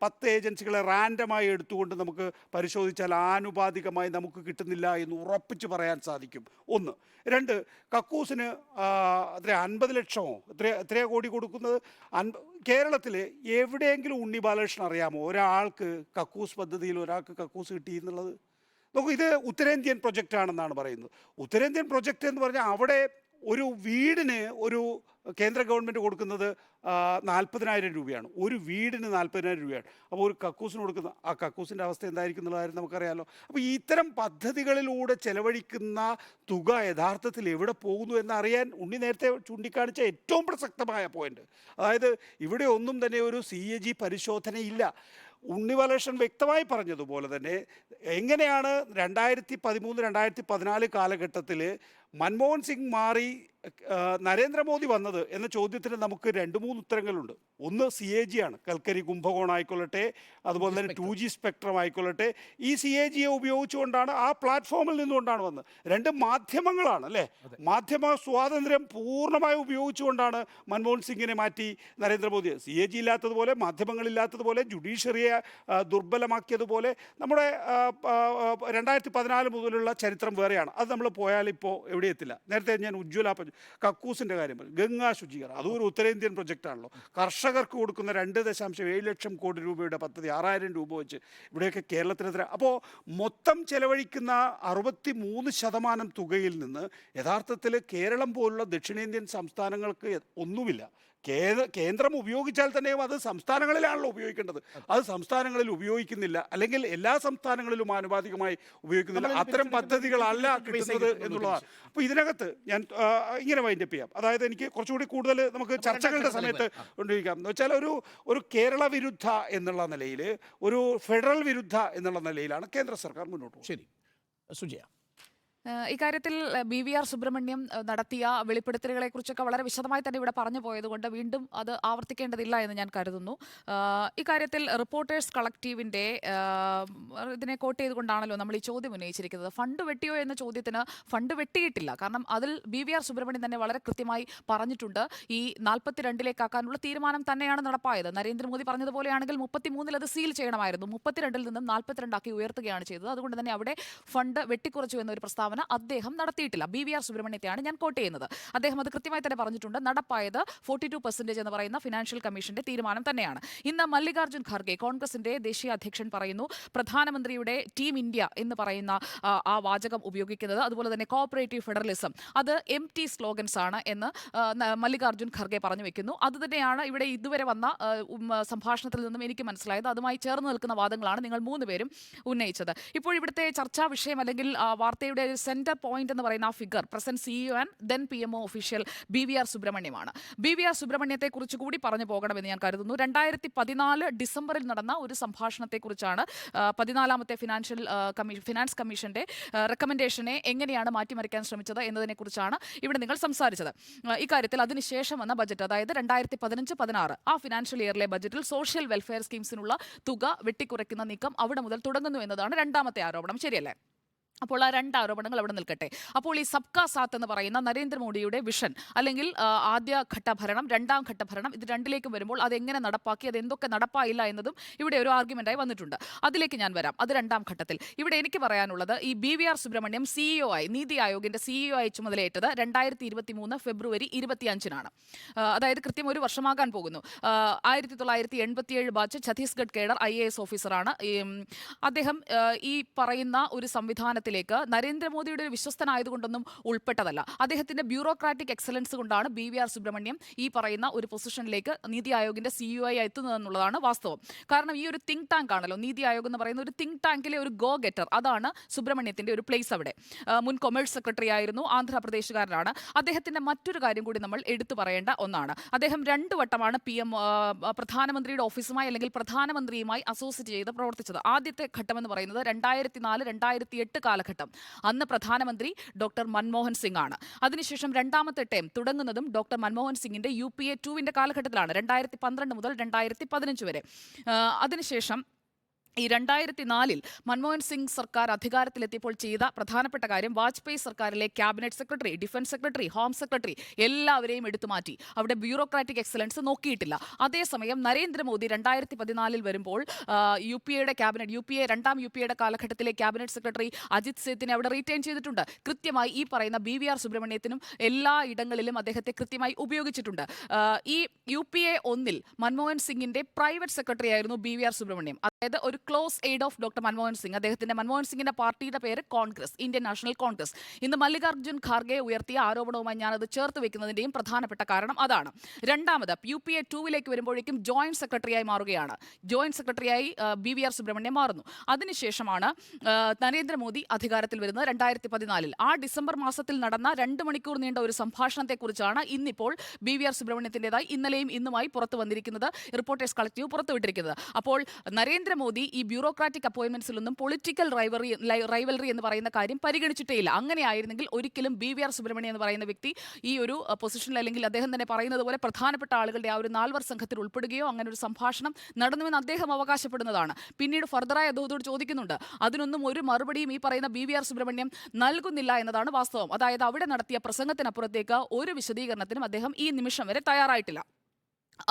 10 ഏജൻസികളെ റാൻഡമായി എടുത്തുകൊണ്ട് നമുക്ക് പരിശോധിച്ചാൽ ആനുപാതികമായി നമുക്ക് കിട്ടുന്നില്ല എന്ന് ഉറപ്പിച്ച് പറയാൻ സാധിക്കും. 1. 2, കക്കൂസിന് 50 ലക്ഷമോ എത്രയാ കോടി കൊടുക്കുന്നത്? കേരളത്തിൽ എവിടെയെങ്കിലും ഉണ്ണി ബാലകൃഷ്ണൻ അറിയാമോ ഒരാൾക്ക് കക്കൂസ് പദ്ധതിയിൽ ഒരാൾക്ക് കക്കൂസ് കിട്ടി എന്നുള്ളത്? നോക്കൂ, ഇത് ഉത്തരേന്ത്യൻ പ്രൊജക്റ്റാണെന്നാണ് പറയുന്നത്. ഉത്തരേന്ത്യൻ പ്രൊജക്റ്റ് എന്ന് പറഞ്ഞാൽ അവിടെ ഒരു വീടിന് ഒരു കേന്ദ്ര ഗവൺമെൻറ് കൊടുക്കുന്നത് 40,000 രൂപയാണ്. ഒരു വീടിന് 40,000 രൂപയാണ്. അപ്പോൾ ഒരു കക്കൂസിന് കൊടുക്കുന്ന ആ കക്കൂസിൻ്റെ അവസ്ഥ എന്തായിരിക്കും എന്നുള്ള കാര്യം നമുക്കറിയാമല്ലോ. അപ്പോൾ ഇത്തരം പദ്ധതികളിലൂടെ ചെലവഴിക്കുന്ന തുക യഥാർത്ഥത്തിൽ എവിടെ പോകുന്നു എന്നറിയാൻ ഉണ്ണി നേരത്തെ ചൂണ്ടിക്കാണിച്ച ഏറ്റവും പ്രസക്തമായ പോയിന്റ്, അതായത് ഇവിടെ ഒന്നും തന്നെ ഒരു CAG പരിശോധനയില്ല. ഉണ്ണി ബാലകൃഷ്ണൻ വ്യക്തമായി പറഞ്ഞതുപോലെ തന്നെ എങ്ങനെയാണ് 2013-2014 കാലഘട്ടത്തിൽ മൻമോഹൻ സിംഗ് മാറി നരേന്ദ്രമോദി വന്നത് എന്ന ചോദ്യത്തിന് നമുക്ക് 2-3 ഉത്തരങ്ങളുണ്ട്. ഒന്ന് CAG ആണ്. കൽക്കരി കുംഭകോണം ആയിക്കൊള്ളട്ടെ, അതുപോലെ തന്നെ 2G സ്പെക്ട്രം ആയിക്കൊള്ളട്ടെ, ഈ CAGയെ ഉപയോഗിച്ചുകൊണ്ടാണ്, ആ പ്ലാറ്റ്ഫോമിൽ നിന്നുകൊണ്ടാണ് വന്നത്. 2 മാധ്യമങ്ങളാണ് അല്ലേ? മാധ്യമ സ്വാതന്ത്ര്യം പൂർണ്ണമായി ഉപയോഗിച്ചുകൊണ്ടാണ് മൻമോഹൻ സിംഗിനെ മാറ്റി നരേന്ദ്രമോദി. CAG ഇല്ലാത്തതുപോലെ, മാധ്യമങ്ങളില്ലാത്തതുപോലെ, ജുഡീഷ്യറിയെ ദുർബലമാക്കിയതുപോലെ നമ്മുടെ 2014 മുതലുള്ള ചരിത്രം വേറെയാണ്. അത് നമ്മൾ പോയാൽ ഇപ്പോൾ എവിടെ എത്തില്ല. നേരത്തെ ഞാൻ ഉജ്ജ്വല കക്കൂസിൻ്റെ കാര്യം പറഞ്ഞു. ഗംഗാ ശുചീകരണം അതും ഒരു ഉത്തരേന്ത്യൻ പ്രൊജക്റ്റാണല്ലോ. കർഷകർക്ക് കൊടുക്കുന്ന 2.7 ലക്ഷം കോടി രൂപയുടെ പദ്ധതി 6,000 രൂപ വെച്ച് ഇവിടെയൊക്കെ കേരളത്തിനെതിരെ. അപ്പോൾ മൊത്തം ചെലവഴിക്കുന്ന 63% തുകയിൽ നിന്ന് യഥാർത്ഥത്തിൽ കേരളം പോലുള്ള ദക്ഷിണേന്ത്യൻ സംസ്ഥാനങ്ങൾക്ക് ഒന്നുമില്ല. കേന്ദ്രം ഉപയോഗിച്ചാൽ തന്നെയും അത് സംസ്ഥാനങ്ങളിലാണല്ലോ ഉപയോഗിക്കേണ്ടത്. അത് സംസ്ഥാനങ്ങളിൽ ഉപയോഗിക്കുന്നില്ല, അല്ലെങ്കിൽ എല്ലാ സംസ്ഥാനങ്ങളിലും ആനുപാതികമായി ഉപയോഗിക്കുന്നില്ല. അത്തരം പദ്ധതികളല്ല കിട്ടുന്നത് എന്നുള്ളതാണ്. അപ്പോൾ ഇതിനകത്ത് ഞാൻ ഇങ്ങനെ വൈൻഡപ്പ് ചെയ്യാം. അതായത് എനിക്ക് കുറച്ചുകൂടി കൂടുതൽ നമുക്ക് ചർച്ചകളുടെ സമയത്ത് കൊണ്ടുപോയിക്കാം എന്ന് വെച്ചാൽ ഒരു കേരള വിരുദ്ധ എന്നുള്ള നിലയിൽ, ഒരു ഫെഡറൽ വിരുദ്ധ എന്നുള്ള നിലയിലാണ് കേന്ദ്ര സർക്കാർ മുന്നോട്ട് പോകുന്നത്. ശരി സുജയ. ഇക്കാര്യത്തിൽ BVR സുബ്രഹ്മണ്യം നടത്തിയ വെളിപ്പെടുത്തലുകളെക്കുറിച്ചൊക്കെ വളരെ വിശദമായി തന്നെ ഇവിടെ പറഞ്ഞു പോയതുകൊണ്ട് വീണ്ടും അത് ആവർത്തിക്കേണ്ടതില്ല എന്ന് ഞാൻ കരുതുന്നു. ഇക്കാര്യത്തിൽ റിപ്പോർട്ടേഴ്സ് കളക്റ്റീവിൻ്റെ ഇതിനെ കോട്ട് ചെയ്തുകൊണ്ടാണല്ലോ നമ്മൾ ഈ ചോദ്യം ഉന്നയിച്ചിരിക്കുന്നത്. ഫണ്ട് വെട്ടിയോ എന്ന ചോദ്യത്തിന് ഫണ്ട് വെട്ടിയിട്ടില്ല. കാരണം അതിൽ BVR സുബ്രഹ്മണ്യം തന്നെ വളരെ കൃത്യമായി പറഞ്ഞിട്ടുണ്ട്. ഈ 42ലേക്കാക്കാനുള്ള തീരുമാനം തന്നെയാണ് നടപ്പായത്. നരേന്ദ്രമോദി പറഞ്ഞതുപോലെയാണെങ്കിൽ 33-ൽ അത് സീൽ ചെയ്യണമായിരുന്നു. 32-ൽ നിന്നും 42 ഉയർത്തുകയാണ് ചെയ്തത്. അതുകൊണ്ട് തന്നെ അവിടെ ഫണ്ട് വെട്ടിക്കുറച്ചു എന്നൊരു പ്രസ്താവന അദ്ദേഹം നടത്തിയിട്ടില്ല. BVR സുബ്രഹ്മണ്യത്തെയാണ് ഞാൻ കോട്ട് ചെയ്യുന്നത്. അദ്ദേഹം അത് കൃത്യമായി തന്നെ പറഞ്ഞിട്ടുണ്ട്. നടപ്പായത് 42% എന്ന് പറയുന്ന ഫിനാൻഷ്യൽ കമ്മീഷന്റെ തീരുമാനം തന്നെയാണ്. ഇന്ന് മല്ലികാർജ്ജുൻ ഖാർഗെ കോൺഗ്രസിന്റെ ദേശീയ അധ്യക്ഷൻ പറയുന്നു, പ്രധാനമന്ത്രിയുടെ ടീം ഇന്ത്യ എന്ന് പറയുന്ന ആ വാചകം ഉപയോഗിക്കുന്നത്, അതുപോലെ തന്നെ കോഓപ്പറേറ്റീവ് ഫെഡറലിസം, അത് empty സ്ലോഗൻസ് ആണ് എന്ന് മല്ലികാർജ്ജുൻ ഖർഗെ പറഞ്ഞു വെക്കുന്നു. അതുതന്നെയാണ് ഇവിടെ ഇതുവരെ വന്ന സംഭാഷണത്തിൽ നിന്നും എനിക്ക് മനസ്സിലായത്. അതുമായി ചേർന്ന് നിൽക്കുന്ന വാദങ്ങളാണ് നിങ്ങൾ 3 പേരും ഉന്നയിച്ചത്. ഇപ്പോൾ ഇവിടുത്തെ ചർച്ചാ വിഷയം അല്ലെങ്കിൽ വാർത്തയുടെ സെന്റർ പോയിന്റ് എന്ന് പറയുന്ന ആ figure present CEO and then PMO official BVR സുബ്രഹ്മണ്യമാണ്. BVR സുബ്രഹ്മണ്യത്തെ കുറിച്ച് കൂടി പറഞ്ഞു പോകണമെന്ന് ഞാൻ കരുതുന്നു. 2014 ഡിസംബറിൽ നടന്ന ഒരു സംഭാഷണത്തെക്കുറിച്ചാണ് 14ാമത്തെ ഫിനാൻസ് കമ്മീഷന്റെ റെക്കമെൻഡേഷനെ എങ്ങനെയാണ് മാറ്റിമറിക്കാൻ ശ്രമിച്ചത് എന്നതിനെക്കുറിച്ചാണ് ഇവിടെ നിങ്ങൾ സംസാരിച്ചത്. ഇക്കാര്യത്തിൽ അതിനുശേഷം വന്ന ബജറ്റ്, അതായത് 2015-16 ആ ഫിനാൻഷ്യൽ ഇയറിലെ ബജറ്റിൽ സോഷ്യൽ വെൽഫെയർ സ്കീംസിനുള്ള തുക വെട്ടിക്കുറയ്ക്കുന്ന നീക്കം അവിടെ മുതൽ തുടങ്ങുന്നു എന്നതാണ് രണ്ടാമത്തെ ആരോപണം. ശരിയല്ലേ? അപ്പോൾ ആ 2 ആരോപണങ്ങൾ അവിടെ നിൽക്കട്ടെ. അപ്പോൾ ഈ സബ്കാ സാത്ത് എന്ന് പറയുന്ന നരേന്ദ്രമോദിയുടെ വിഷൻ അല്ലെങ്കിൽ ആദ്യഘട്ട ഭരണം, 2ാം ഘട്ട ഭരണം, ഇത് രണ്ടിലേക്കും വരുമ്പോൾ അതെങ്ങനെ നടപ്പാക്കി, അതെന്തൊക്കെ നടപ്പായില്ല എന്നതും ഇവിടെ ഒരു ആർഗ്യുമെന്റായി വന്നിട്ടുണ്ട്. അതിലേക്ക് ഞാൻ വരാം. അത് 2ാം ഘട്ടത്തിൽ. ഇവിടെ എനിക്ക് പറയാനുള്ളത്, ഈ BVR സുബ്രഹ്മണ്യം CEO ആയി, നീതി ആയോഗിന്റെ CEO ആയി ചുമതലയേറ്റത് 2023 ഫെബ്രുവരി 25-നാണ്. അതായത് കൃത്യം ഒരു വർഷമാകാൻ പോകുന്നു. 1987 ബാച്ച് ഛത്തീസ്ഗഡ് കേഡർ IAS ഓഫീസറാണ് അദ്ദേഹം. ഈ പറയുന്ന ഒരു സംവിധാനത്തിൽ നരേന്ദ്രമോദിയുടെ ഒരു വിശ്വസ്തനായതുകൊണ്ടൊന്നും ഉൾപ്പെട്ടതല്ല. അദ്ദേഹത്തിന്റെ ബ്യൂറോക്രാറ്റിക് എക്സലൻസ് കൊണ്ടാണ് BVR സുബ്രഹ്മണ്യം ഈ പറയുന്ന ഒരു പൊസിഷനിലേക്ക് നീതി ആയോഗിന്റെ CEO ആയി എത്തുന്നതെന്നുള്ളതാണ് വാസ്തവം. കാരണം ഈ ഒരു തിങ്ക് ടാങ്ക് ആണല്ലോ നീതി ആയോഗ് എന്ന് പറയുന്ന ഒരു തിങ്ക് ടാങ്കിലെ ഒരു ഗോ ഗെറ്റർ. അതാണ് സുബ്രഹ്മണ്യത്തിന്റെ ഒരു പ്ലേസ് അവിടെ. മുൻ കൊമേഴ്സ് സെക്രട്ടറി ആയിരുന്നു, ആന്ധ്രാപ്രദേശുകാരനാണ്. അദ്ദേഹത്തിന്റെ മറ്റൊരു കാര്യം കൂടി നമ്മൾ എടുത്തു പറയേണ്ട ഒന്നാണ്. അദ്ദേഹം 2 വട്ടമാണ് പ്രധാനമന്ത്രിയുടെ ഓഫീസുമായി അല്ലെങ്കിൽ പ്രധാനമന്ത്രിയുമായി അസോസിയേറ്റ് ചെയ്ത് പ്രവർത്തിച്ചത്. ആദ്യത്തെ ഘട്ടം എന്ന് പറയുന്നത് 2004-2008 കാലഘട്ടം. അന്ന് പ്രധാനമന്ത്രി ഡോക്ടർ മൻമോഹൻ സിംഗ് ആണ്. അതിനുശേഷം 2ാമത്തെ ടേം തുടങ്ങുന്നതും ഡോക്ടർ മൻമോഹൻ സിംഗിന്റെ UPA 2-ന്റെ കാലഘട്ടത്തിലാണ്, 2012 മുതൽ 2015 വരെ. അതിനുശേഷം ഈ 2004-ൽ മൻമോഹൻ സിംഗ് സർക്കാർ അധികാരത്തിലെത്തിയപ്പോൾ ചെയ്ത പ്രധാനപ്പെട്ട കാര്യം, വാജ്പേയി സർക്കാരിലെ cabinet secretary, defence secretary, home secretary എല്ലാവരെയും എടുത്തു മാറ്റി. അവിടെ ബ്യൂറോക്രാറ്റിക് എക്സലൻസ് നോക്കിയിട്ടില്ല. അതേസമയം നരേന്ദ്രമോദി 2014-ൽ വരുമ്പോൾ UPA 2ാം UPA കാലഘട്ടത്തിലെ ക്യാബിനറ്റ് സെക്രട്ടറി അജിത് സേത്തിനെ അവിടെ റീറ്റെയിൻ ചെയ്തിട്ടുണ്ട്. കൃത്യമായി ഈ പറയുന്ന BVR സുബ്രഹ്മണ്യത്തിനും എല്ലാ ഇടങ്ങളിലും അദ്ദേഹത്തെ കൃത്യമായി ഉപയോഗിച്ചിട്ടുണ്ട്. ഈ UPA 1-ൽ മൻമോഹൻ സിംഗിന്റെ പ്രൈവറ്റ് സെക്രട്ടറി ആയിരുന്നു BVR സുബ്രഹ്മണ്യം. അതായത് ഒരു close aid of doctor Manmohan Singh. Manmohan സിംഗിന്റെ പാർട്ടിയുടെ പേര് കോൺഗ്രസ്, ഇന്ത്യൻ നാഷണൽ കോൺഗ്രസ്. ഇന്ന് മല്ലികാർജ്ജുൻ ഖാർഗെ ഉയർത്തിയ ആരോപണവുമായി ഞാനത് ചേർത്ത് വെക്കുന്നതിന്റെയും പ്രധാനപ്പെട്ട കാരണം അതാണ്. രണ്ടാമത് UPA 2-ലേക്ക് വരുമ്പോഴേക്കും ജോയിന്റ് സെക്രട്ടറിയായി മാറുകയാണ്. ജോയിന്റ് സെക്രട്ടറിയായി BVR സുബ്രഹ്മണ്യം മാറുന്നു. അതിനുശേഷമാണ് നരേന്ദ്രമോദി അധികാരത്തിൽ വരുന്നത് 2014-ൽ. ആ ഡിസംബർ മാസത്തിൽ നടന്ന 2 മണിക്കൂർ നീണ്ട ഒരു സംഭാഷണത്തെക്കുറിച്ചാണ് ഇന്നിപ്പോൾ BVR സുബ്രഹ്മണ്യത്തിൻ്റെതായി ഇന്നലെയും ഇന്നുമായി പുറത്തു വന്നിരിക്കുന്നത്, റിപ്പോർട്ടേഴ്സ് കളക്റ്റീവ് പുറത്തുവിട്ടിരിക്കുന്നത്. അപ്പോൾ നരേന്ദ്രമോദി ഈ ബ്യൂറോക്രാറ്റിക് അപ്പോയിന്റ്മെന്റ്സിലൊന്നും പൊളിറ്റിക്കൽ റൈവൽറി എന്ന് പറയുന്ന കാര്യം പരിഗണിച്ചിട്ടേയില്ല. അങ്ങനെയായിരുന്നെങ്കിൽ ഒരിക്കലും BVR സുബ്രഹ്മണ്യം എന്ന് പറയുന്ന വ്യക്തി ഈ ഒരു പൊസിഷനിൽ, അല്ലെങ്കിൽ അദ്ദേഹം തന്നെ പറയുന്നത് പോലെ പ്രധാനപ്പെട്ട ആളുകളുടെ ആ ഒരു 4 സംഘത്തിൽ ഉൾപ്പെടുകയോ അങ്ങനെ ഒരു സംഭാഷണം നടന്നുവെന്ന് അദ്ദേഹം അവകാശപ്പെടുന്നതാണ്. പിന്നീട് ഫർദറായി അദ്ദേഹത്തോട് ചോദിക്കുന്നുണ്ട്. അതിനൊന്നും ഒരു മറുപടിയും ഈ പറയുന്ന BVR സുബ്രഹ്മണ്യം നൽകുന്നില്ല എന്നതാണ് വാസ്തവം. അതായത് അവിടെ നടത്തിയ പ്രസംഗത്തിനപ്പുറത്തേക്ക് ഒരു വിശദീകരണത്തിനും അദ്ദേഹം ഈ നിമിഷം വരെ തയ്യാറായിട്ടില്ല.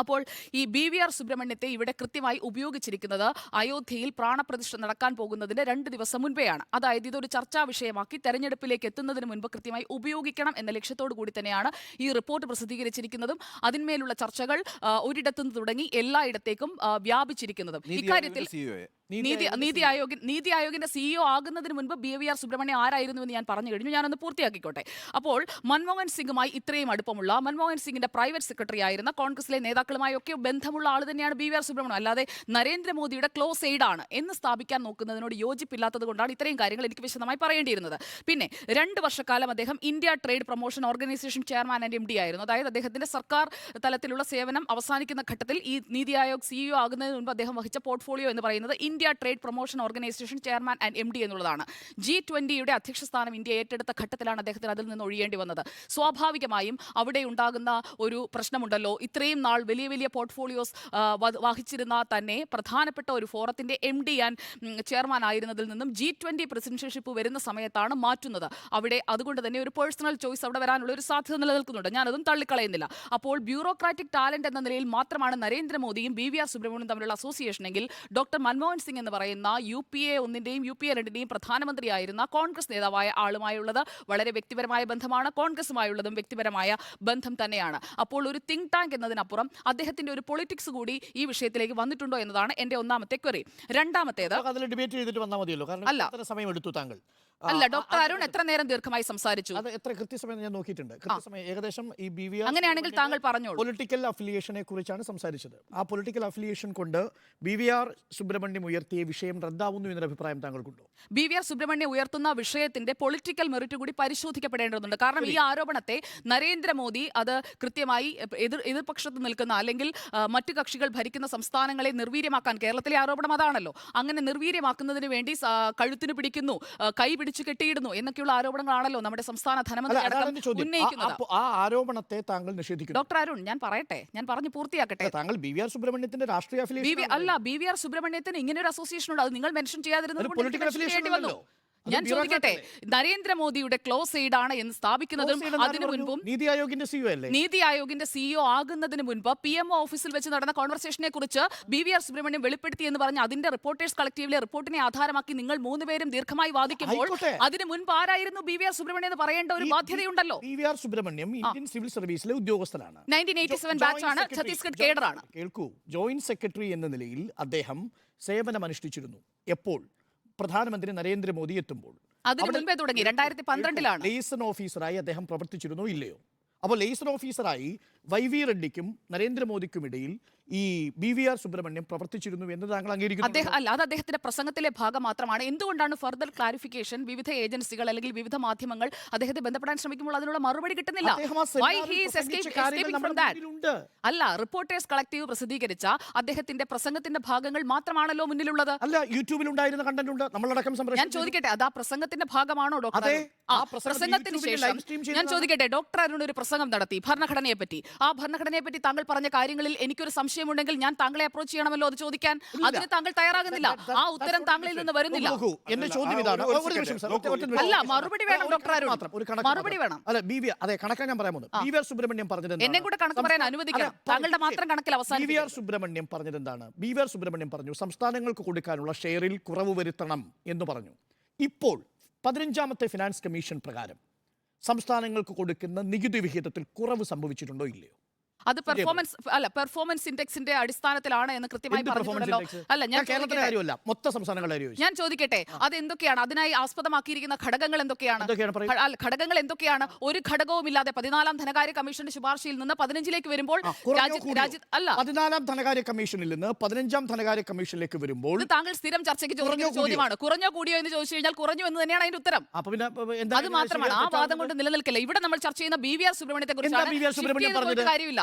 അപ്പോൾ ഈ BVR സുബ്രഹ്മണ്യത്തെ ഇവിടെ കൃത്യമായി ഉപയോഗിച്ചിരിക്കുന്നത് അയോധ്യയിൽ പ്രാണപ്രതിഷ്ഠ നടക്കാൻ പോകുന്നതിന് 2 ദിവസം മുൻപെയാണ്. അതായത് ഇതൊരു ചർച്ചാ വിഷയമാക്കി തെരഞ്ഞെടുപ്പിലേക്ക് എത്തുന്നതിന് മുൻപ് കൃത്യമായി ഉപയോഗിക്കണം എന്ന ലക്ഷ്യത്തോടു കൂടി തന്നെയാണ് ഈ റിപ്പോർട്ട് പ്രസിദ്ധീകരിച്ചിരിക്കുന്നതും അതിന്മേലുള്ള ചർച്ചകൾ ഒരിടത്തുനിന്ന് തുടങ്ങി എല്ലായിടത്തേക്കും വ്യാപിച്ചിരിക്കുന്നതും. ഇക്കാര്യത്തിൽ നീതി ആയോഗിന്റെ CEO ആകുന്നതിന് മുൻപ് BVR സുബ്രഹ്മണ്യം ആരായിരുന്നുവെന്ന് ഞാൻ പറഞ്ഞു കഴിഞ്ഞു. ഞാനൊന്ന് പൂർത്തിയാക്കിക്കോട്ടെ. അപ്പോൾ മൻമോഹൻ സിംഗുമായി ഇത്രയും അടുപ്പമുള്ള, മൻമോഹൻ സിംഗിന്റെ പ്രൈവറ്റ് സെക്രട്ടറി ആയിരുന്ന, കോൺഗ്രസിലെ നേതാക്കളുമായൊക്കെ ബന്ധമുള്ള ആൾ തന്നെയാണ് BVR സുബ്രഹ്മണ്യം. അല്ലാതെ നരേന്ദ്രമോദിയുടെ ക്ലോസ് എയ്ഡ് ആണ് എന്ന് സ്ഥാപിക്കാൻ നോക്കുന്നതിനോട് യോജിപ്പില്ലാത്തത് കൊണ്ടാണ് ഇത്രയും കാര്യങ്ങൾ എനിക്ക് വിശദമായി പറയേണ്ടിയിരുന്നത്. പിന്നെ 2 വർഷക്കാലം അദ്ദേഹം India trade promotion organisation chairman and MD ആയിരുന്നു. അതായത് അദ്ദേഹത്തിന്റെ സർക്കാർ തലത്തിലുള്ള സേവനം അവസാനിക്കുന്ന ഘട്ടത്തിൽ ഈ നീതി ആയോഗ് CEO ആകുന്നതിന് മുൻപ് അദ്ദേഹം വഹിച്ച പോർട്ട്ഫോളിയോ എന്ന് പറയുന്നത് India trade promotion organisation chairman and MD എന്നുള്ളതാണ്. G20യുടെ അധ്യക്ഷ സ്ഥാനം ഇന്ത്യ ഏറ്റെടുത്ത ഘട്ടത്തിലാണ് അദ്ദേഹത്തിന് അതിൽ നിന്ന് ഒഴിയേണ്ടി വന്നത്. സ്വാഭാവികമായും അവിടെ ഉണ്ടാകുന്ന ഒരു പ്രശ്നമുണ്ടല്ലോ, ഇത്രയും നാൾ വലിയ വലിയ പോർട്ട്ഫോളിയോസ് വഹിച്ചിരുന്ന തന്നെ പ്രധാനപ്പെട്ട ഒരു ഫോറത്തിന്റെ MD ആൻഡ് ചെയർമാൻ ആയിരുന്നതിൽ നിന്നും G20 പ്രസിഡൻഷ്യഷിപ്പ് വരുന്ന സമയത്താണ് മാറ്റുന്നത്. അവിടെ അതുകൊണ്ട് തന്നെ ഒരു പേഴ്സണൽ ചോയ്സ് അവിടെ വരാനുള്ള ഒരു സാധ്യത നിലനിൽക്കുന്നുണ്ട്. ഞാനതും തള്ളിക്കളയുന്നില്ല. അപ്പോൾ ബ്യൂറോക്രാറ്റിക് ടാലന്റ് എന്ന നിലയിൽ മാത്രമാണ് നരേന്ദ്രമോദിയും BVR സുബ്രഹ്മണ്യനും തമ്മിലുള്ള അസോസിയേഷനെങ്കിൽ ഡോക്ടർ മൻമോഹൻ സിംഗ് എന്ന് പറയുന്ന UPA 1-ന്റെയും UPA 2-ന്റെയും പ്രധാനമന്ത്രിയായിരുന്ന കോൺഗ്രസ് നേതാവായ ആളുമായുള്ളത് വളരെ വ്യക്തിപരമായ ബന്ധമാണ്. കോൺഗ്രസുമായുള്ളതും വ്യക്തിപരമായ ബന്ധം തന്നെയാണ്. അപ്പോൾ ഒരു തിങ്ക് ടാങ്ക് എന്നതിനപ്പുറം അദ്ദേഹത്തിന്റെ ഒരു പൊളിറ്റിക്സ് കൂടി ഈ വിഷയത്തിലേക്ക് വന്നിട്ടുണ്ടോ എന്നതാണ് എന്റെ ഒന്നാമത്തെ ക്വറി. രണ്ടാമത്തേത് അതിൽ ഡിബേറ്റ് ചെയ്തിട്ട് വന്നാൽ മതിയല്ലോ, കാരണം അല്ല. എത്ര സമയം എടുത്തു താങ്കൾ? അല്ല, ഡോക്ടർ അരുൺ എത്ര നേരം ദീർഘമായി സംസാരിച്ചു? അത് എത്ര കൃത്യസമയം ഞാൻ നോക്കിയിട്ടുണ്ട്. കൃത്യസമയം ഏകദേശം ഈ BVR അങ്ങനെയാണെങ്കിൽ താങ്കൾ പറഞ്ഞോളൂ. പൊളിറ്റിക്കൽ അഫിലിയേഷനെ കുറിച്ചാണ് സംസാരിച്ചത്. ആ പൊളിറ്റിക്കൽ അഫിലിയേഷൻ കൊണ്ട് BVR സുബ്രഹ്മണ്യം ഉയർത്തിയ വിഷയം റദ്ദാവുന്നു എന്നൊരു അഭിപ്രായം താങ്കൾക്കുണ്ടോ? BVR സുബ്രഹ്മണ്യം ഉയർത്തുന്ന വിഷയത്തിന്റെ പൊളിറ്റിക്കൽ മെറിറ്റ് കൂടി പരിശോധിക്കപ്പെടേണ്ടതുണ്ട്. കാരണം ഈ ആരോപണത്തെ നരേന്ദ്രമോദി അത് കൃത്യമായി എതിർപക്ഷത്ത് നിൽക്കുന്ന അല്ലെങ്കിൽ മറ്റു കക്ഷികൾ ഭരിക്കുന്ന സംസ്ഥാനങ്ങളെ നിർവീര്യമാക്കാൻ, കേരളത്തിലെ ആരോപണം അതാണല്ലോ, അങ്ങനെ നിർവീര്യമാക്കുന്നതിന് വേണ്ടി കഴുത്തിന് പിടിക്കുന്നു, കൈ പിടിച്ചു കെട്ടിയിടുന്നു എന്നൊക്കെയുള്ള ആരോപണങ്ങളാണല്ലോ നമ്മുടെ സംസ്ഥാന ധനമന്ത്രി അടക്കം ഉന്നയിക്കുന്നത്. ആ ആരോപണത്തെ താങ്കൾ നിഷേധിക്കുന്നു. ഡോക്ടർ അരുൺ, ഞാൻ പറയട്ടെ, ഞാൻ പറഞ്ഞു പൂർത്തിയാക്കട്ടെ. താങ്കൾ BVR സുബ്രഹ്മണ്യത്തിന്റെ രാഷ്ട്രീയ അഫിലിയേഷൻ അല്ല, BVR സുബ്രഹ്മണ്യത്തിന് ഇങ്ങനെ ഒരു അസോസിയേഷൻ ഉണ്ട്, അത് നിങ്ങൾ മെൻഷൻ ചെയ്യാതിരുന്നത് പൊളിറ്റിക്കൽ അഫിലിയേഷൻ വന്നു. ഞാൻ ചോദിക്കട്ടെ, നരേന്ദ്രമോദിയുടെ ക്ലോസ് എയ്ഡ് ആണ് എന്ന് സ്ഥാപിക്കുന്നതും അതിനു മുൻപും നീതി ആയോഗിന്റെ CEO അല്ലേ? നീതി ആയോഗിന്റെ CEO ആകുന്നതിന് മുൻപ് PMO ഓഫീസിൽ വെച്ച് നടന്ന കോൺവെർസേഷനെ കുറിച്ച് BVR സുബ്രഹ്മണ്യം വെളിപ്പെടുത്തി എന്ന് പറഞ്ഞ് അതിന്റെ റിപ്പോർട്ടേഴ്സ് കളക്ടീവിലെ റിപ്പോർട്ടിനെ ആധാരമാക്കി നിങ്ങൾ മൂന്നുപേരും ദീർഘമായി വാദിക്കുമ്പോൾ അതിന് മുൻപ് ആരായിരുന്നു BVR സുബ്രഹ്മണ്യം എന്ന് പറയേണ്ട ഒരു ബാധ്യതയുണ്ടല്ലോ. BVR സുബ്രഹ്മണ്യം ഇന്ത്യൻ സിവിൽ സർവീസിലെ ഉദ്യോഗസ്ഥനാണ്. 1987 ബാച്ചാണ്, ഛത്തീസ്ഗഡ് കേഡറാണ്. കേൾക്കൂ, ജോയിന്റ് സെക്രട്ടറി എന്ന നിലയിൽ അദ്ദേഹം സേവനമനുഷ്ഠിച്ചിരുന്നു. എപ്പോൾ? പ്രധാനമന്ത്രി നരേന്ദ്രമോദി എത്തുമ്പോൾ. അതിന് മുൻപേ തുടങ്ങി, 2012-ലാണ്. ലേസൺ ഓഫീസറായി അദ്ദേഹം പ്രവർത്തിച്ചിരുന്നോ ഇല്ലയോ? അപ്പോൾ ലേസൺ ഓഫീസറായി YV റെഡ്ഡിക്കും നരേന്ദ്രമോദിക്കും ഇടയിൽ ഈ BVR സുബ്രഹ്മണ്യം പ്രവർത്തിച്ചിരുന്നു എന്ന് താങ്കൾ അംഗീകരിക്കുന്നു? അല്ല, അത് അദ്ദേഹത്തിന്റെ പ്രസംഗത്തിലെ ഭാഗം മാത്രമാണ്. എന്തുകൊണ്ടാണ് ഫർദർ ക്ലാരിഫിക്കേഷൻ വിവിധ ഏജൻസികൾ അല്ലെങ്കിൽ വിവിധ മാധ്യമങ്ങൾ അദ്ദേഹത്തെ ബന്ധപ്പെടാൻ ശ്രമിക്കുമ്പോൾ അതിനുള്ള മറുപടി കിട്ടുന്നില്ല? അല്ല, റിപ്പോർട്ടേഴ്സ് കളക്ടീവ് പ്രസിദ്ധീകരിച്ച അദ്ദേഹത്തിന്റെ പ്രസംഗത്തിന്റെ ഭാഗങ്ങൾ മാത്രമാണല്ലോ മുന്നിലുള്ളത്. അല്ല, യൂട്യൂബിൽ ഉണ്ടായിരുന്ന കണ്ടന്റ് ഉണ്ട്, നമ്മളടക്കം സംപ്രേഷണം. ഞാൻ ചോദിക്കട്ടെ, അത് ആ പ്രസംഗത്തിന്റെ ഭാഗമാണോ ഡോക്ടർ? പ്രസംഗത്തിന് ശേഷം ഞാൻ ചോദിക്കട്ടെ, ഡോക്ടർ അരുൺ ഒരു പ്രസംഗം നടത്തി ഭരണഘടനയെ പറ്റി. ആ ഭരണഘടനയെ പറ്റി താങ്കൾ പറഞ്ഞ കാര്യങ്ങളിൽ എനിക്കൊരു സംശയമുണ്ടെങ്കിൽ ഞാൻ താങ്കളെ അപ്രോച്ച് ചെയ്യണമല്ലോ അത് ചോദിക്കാൻ. അതിന് താങ്കൾ തയ്യാറാകുന്നില്ല. ആ ഉത്തരം താങ്കളിൽ നിന്ന് വരുന്നില്ല. എന്റെ ചോദ്യം ഇതാണ്. അല്ല, മറുപടി വേണം ഡോക്ടർ അരുൺ, മറുപടി വേണം. അല്ല, അതെ, കണക്കാ ഞാൻ പറയാൻ പോകുന്നത്. BVR സുബ്രഹ്മണ്യം പറഞ്ഞത് എന്നെ കൂടെ കണക്ക് പറയാൻ അനുവദിക്കണം. താങ്കളുടെ മാത്രം കണക്കിൽ അവസാനം BVR സുബ്രഹ്മണ്യം പറഞ്ഞത് എന്താണ്? BVR സുബ്രഹ്മണ്യം പറഞ്ഞു സംസ്ഥാനങ്ങൾക്ക് കൊടുക്കാനുള്ള ഷെയറിൽ കുറവ് വരുത്തണം എന്ന് പറഞ്ഞു. ഇപ്പോൾ 15ാമത്തെ ഫിനാൻസ് കമ്മീഷൻ പ്രകാരം സംസ്ഥാനങ്ങൾക്ക് കൊടുക്കുന്ന നികുതി വിഹിതത്തിൽ കുറവ് സംഭവിച്ചിട്ടുണ്ടോ ഇല്ലയോ? അത് പെർഫോമൻസ് ഇൻഡെക്സിന്റെ അടിസ്ഥാനത്തിലാണ് എന്ന് കൃത്യമായി പറഞ്ഞിട്ടുണ്ടല്ലോ. അല്ല, ഞാൻ കേരളത്തിലെ കാര്യമല്ല, മൊത്തം സംസ്ഥാനങ്ങളുടെ കാര്യം ഞാൻ ചോദിക്കട്ടെ, അത് എന്തൊക്കെയാണ്? അതിനായി ആസ്പദമാക്കിയിരിക്കുന്ന ഘടകങ്ങൾ എന്തൊക്കെയാണ്? ഘടകങ്ങൾ എന്തൊക്കെയാണ്? ഒരു ഘടകവും ഇല്ലാതെ 14ാം ധനകാര്യ കമ്മീഷന്റെ ശുപാർശയിൽ നിന്ന് 15ലേക്ക് വരുമ്പോൾ അല്ല, 14ാം ധനകാര്യ കമ്മീഷനിൽ നിന്ന് 15ാം ധനകാര്യ കമ്മീഷനിലേക്ക് വരുമ്പോൾ താങ്കൾ സ്ഥിരം ചർച്ചയ്ക്ക് ചോദിക്കുന്ന ചോദ്യമാണ്. കുറഞ്ഞോ കൂടിയോ എന്ന് ചോദിച്ചു കഴിഞ്ഞാൽ കുറഞ്ഞു എന്ന് തന്നെയാണ് അതിന്റെ ഉത്തരം. അത് മാത്രമാണ്, ആ വാദം കൊണ്ട് നിലനിൽക്കില്ല. ഇവിടെ നമ്മൾ ചർച്ച ചെയ്യുന്ന BVR സുബ്രഹ്മണ്യത്തെ കുറിച്ചാണ്. കാര്യമില്ല,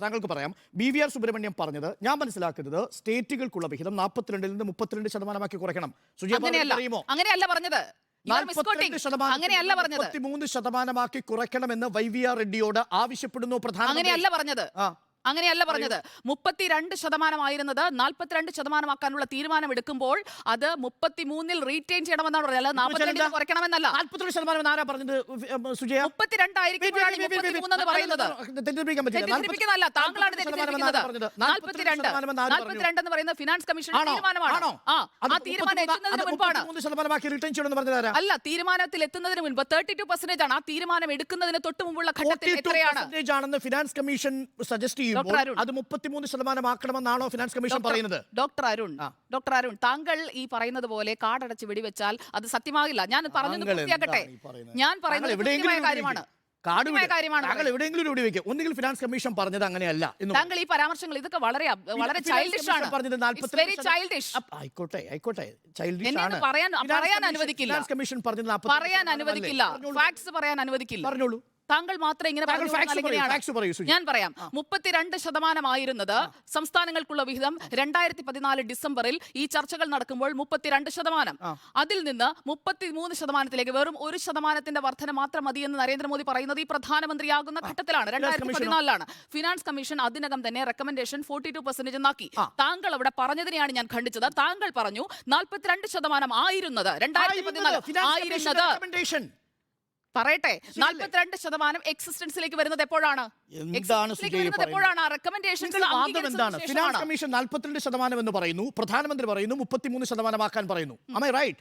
താങ്കൾക്ക് പറയാം. BVR സുബ്രഹ്മണ്യം പറഞ്ഞത് ഞാൻ മനസ്സിലാക്കുന്നത് സ്റ്റേറ്റുകൾക്കുള്ള വിഹിതം 42-ൽ നിന്ന് 32% കുറയ്ക്കണം. അങ്ങനെയല്ല പറഞ്ഞത്. 43% കുറയ്ക്കണമെന്ന് YVR റെഡ്ഡിയോട് ആവശ്യപ്പെടുന്നു പ്രധാനമന്ത്രി. അങ്ങനെയല്ല പറഞ്ഞത്. 32% 42% തീരുമാനമെടുക്കുമ്പോൾ അത് 33-ൽ റീറ്റെയിൻ ചെയ്യണമെന്നാണ് പറഞ്ഞത്, 42 കുറയ്ക്കണമെന്നല്ല. 42% ആരാ പറഞ്ഞത്? 32 ആയിരിക്കുമ്പോഴാണ് 33 എന്ന് പറയുന്നത്. തെറ്റിദ്ധരിപ്പിക്കുന്നതല്ല, താങ്കളാണ് തെറ്റിദ്ധരിപ്പിക്കുന്നത്. 42 എന്ന് പറയുന്നത് ഫിനാൻസ് കമ്മീഷൻ തീരുമാനമാണ്. ആ തീരുമാനം എത്തുന്നതിന് മുൻപാണ്. അല്ല, തീരുമാനത്തിൽ എത്തുന്നതിന് മുൻപ് 32% ആണ്. ആ തീരുമാനം എടുക്കുന്നതിന് തൊട്ട് മുമ്പുള്ള ഘട്ടത്തിൽ എത്രയാണ്? ഫിനാൻസ് കമ്മീഷൻ സജസ്റ്റ് ചെയ്യുമ്പോൾ അത് 33% ആക്കണമെന്നാണോ ഫിനാൻസ് കമ്മീഷൻ പറയുന്നത്? ഡോക്ടർ അരുൺ, താങ്കൾ ഈ പറയുന്നത് പോലെ കാടടച്ച് വെടിവെച്ചാൽ അത് സത്യമാകില്ല. ഞാൻ പറഞ്ഞത് പൂർത്തിയാക്കട്ടെ. ഞാൻ പറയുന്നത് കാര്യമാണ്. ഒന്നുകിൽ ഫിനാൻസ് കമ്മീഷൻ പറഞ്ഞത് അങ്ങനെയല്ല. താങ്കൾ ഈ പരാമർശങ്ങൾ ഇതൊക്കെ വളരെ ചൈൽഡിഷ് ആണ്. ആയിക്കോട്ടെ, ചൈൽഡിഷ് ആണ്. പറയാൻ അനുവദിക്കില്ല. ഫിനാൻസ് കമ്മീഷൻ പറഞ്ഞത് പറയാൻ അനുവദിക്കില്ല. ഫാക്ട്സ് പറയാൻ അനുവദിക്കില്ല. പറഞ്ഞോളൂ. താങ്കൾ മാത്രം ഇങ്ങനെ താങ്കൾ പറഞ്ഞു facts കൊടുത്താൽ പറയൂ, എങ്ങനെയാണ്? facts പറയൂ, സുജി. ഞാൻ പറയാം 32% സംസ്ഥാനങ്ങൾക്കുള്ള വിഹിതം 2014 ഡിസംബറിൽ ഈ ചർച്ചകൾ നടക്കുമ്പോൾ 32%. അതിൽ നിന്ന് 33%ത്തിലേക്ക് വെറും 1% വർധന മാത്രം മതിയെന്ന് നരേന്ദ്രമോദി പറയുന്നത് ഈ പ്രധാനമന്ത്രിയാകുന്ന ഘട്ടത്തിലാണ്. 2014 ഫിനാൻസ് കമ്മീഷൻ അതിനകം തന്നെ റെക്കമെൻഡേഷൻ 42% എന്നാക്കി. താങ്കൾ അവിടെ പറഞ്ഞതിനെയാണ് ഞാൻ ഖണ്ഡിച്ചത്. താങ്കൾ പറഞ്ഞു 42% ആയിരുന്നത് 2014 ആയിരുന്നത്. പറയട്ടെ, 42% എക്സിസ്റ്റൻസിലേക്ക് വരുന്നത് എപ്പോഴാണ്? എന്താണ് സുജയ് പറയുന്നത്? എപ്പോഴാണ് റെക്കമെൻഡേഷൻസ് നിങ്ങളുടെ വാദം എന്താണ്? ഫിനാൻസ് കമ്മീഷൻ 42% എന്ന് പറയുന്നു, പ്രധാനമന്ത്രി പറയുന്നു 33% ആക്കാൻ പറയുന്നു. Am I right?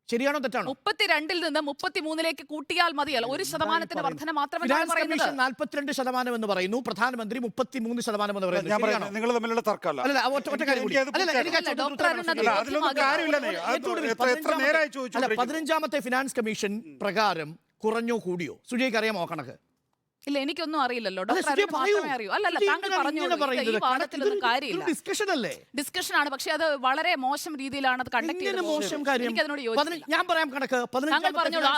ശരിയാണോ തെറ്റാണോ? 32-ൽ നിന്ന് 33-ലേക്ക് കൂട്ടിയാൽ മതിയല്ല, 1% വർധന മാത്രമേ ഫിനാൻസ് കമ്മീഷൻ 42% എന്ന് പറയുന്നു, പ്രധാനമന്ത്രി 33% എന്ന് പറയുന്നു. ഞാൻ ശരിയാണോ? പറയുന്നത് നിങ്ങൾ തമ്മിലുള്ള തർക്കമല്ല. അല്ല, ഒറ്റ കാര്യം കൂടി. എനിക്കത് അല്ല, എനിക്ക് അല്ല, ഡോക്ടർ ഉത്തരം അരുൺ അത് പറയാൻ അതിലൊന്നും കാര്യമില്ലെന്നേ. എത്ര നേരമായി ചോദിച്ചു? 15ാമത്തെ ഫിനാൻസ് കമ്മീഷൻ പ്രകാരം കുറഞ്ഞോ കൂടിയോ? സുജയ്ക്ക് അറിയാമോ കണക്ക്? ഇല്ല, എനിക്കൊന്നും അറിയില്ലല്ലോ. അല്ല, ഡോക്ടർ സുജയ് അരുൺ പറയൂ. മാത്രമേ അറിയൂ. അല്ലല്ല, സുജയ് താങ്കൾ ഇങ്ങനെ പറഞ്ഞു പറയുന്നത് ഈ വാദത്തിലൊന്നും കാര്യമില്ല. ഡിസ്കഷൻ അല്ലേ? ഡിസ്കഷനാണ്, പക്ഷെ അത് വളരെ മോശം രീതിയിലാണ് അത് കണ്ടക്ട് ഇങ്ങനെ മോശം കാര്യം. എനിക്കതിനോട് യോജിപ്പില്ല. ഞാൻ പറയാം കണക്ക്. താങ്കൾ പറഞ്ഞോളൂ.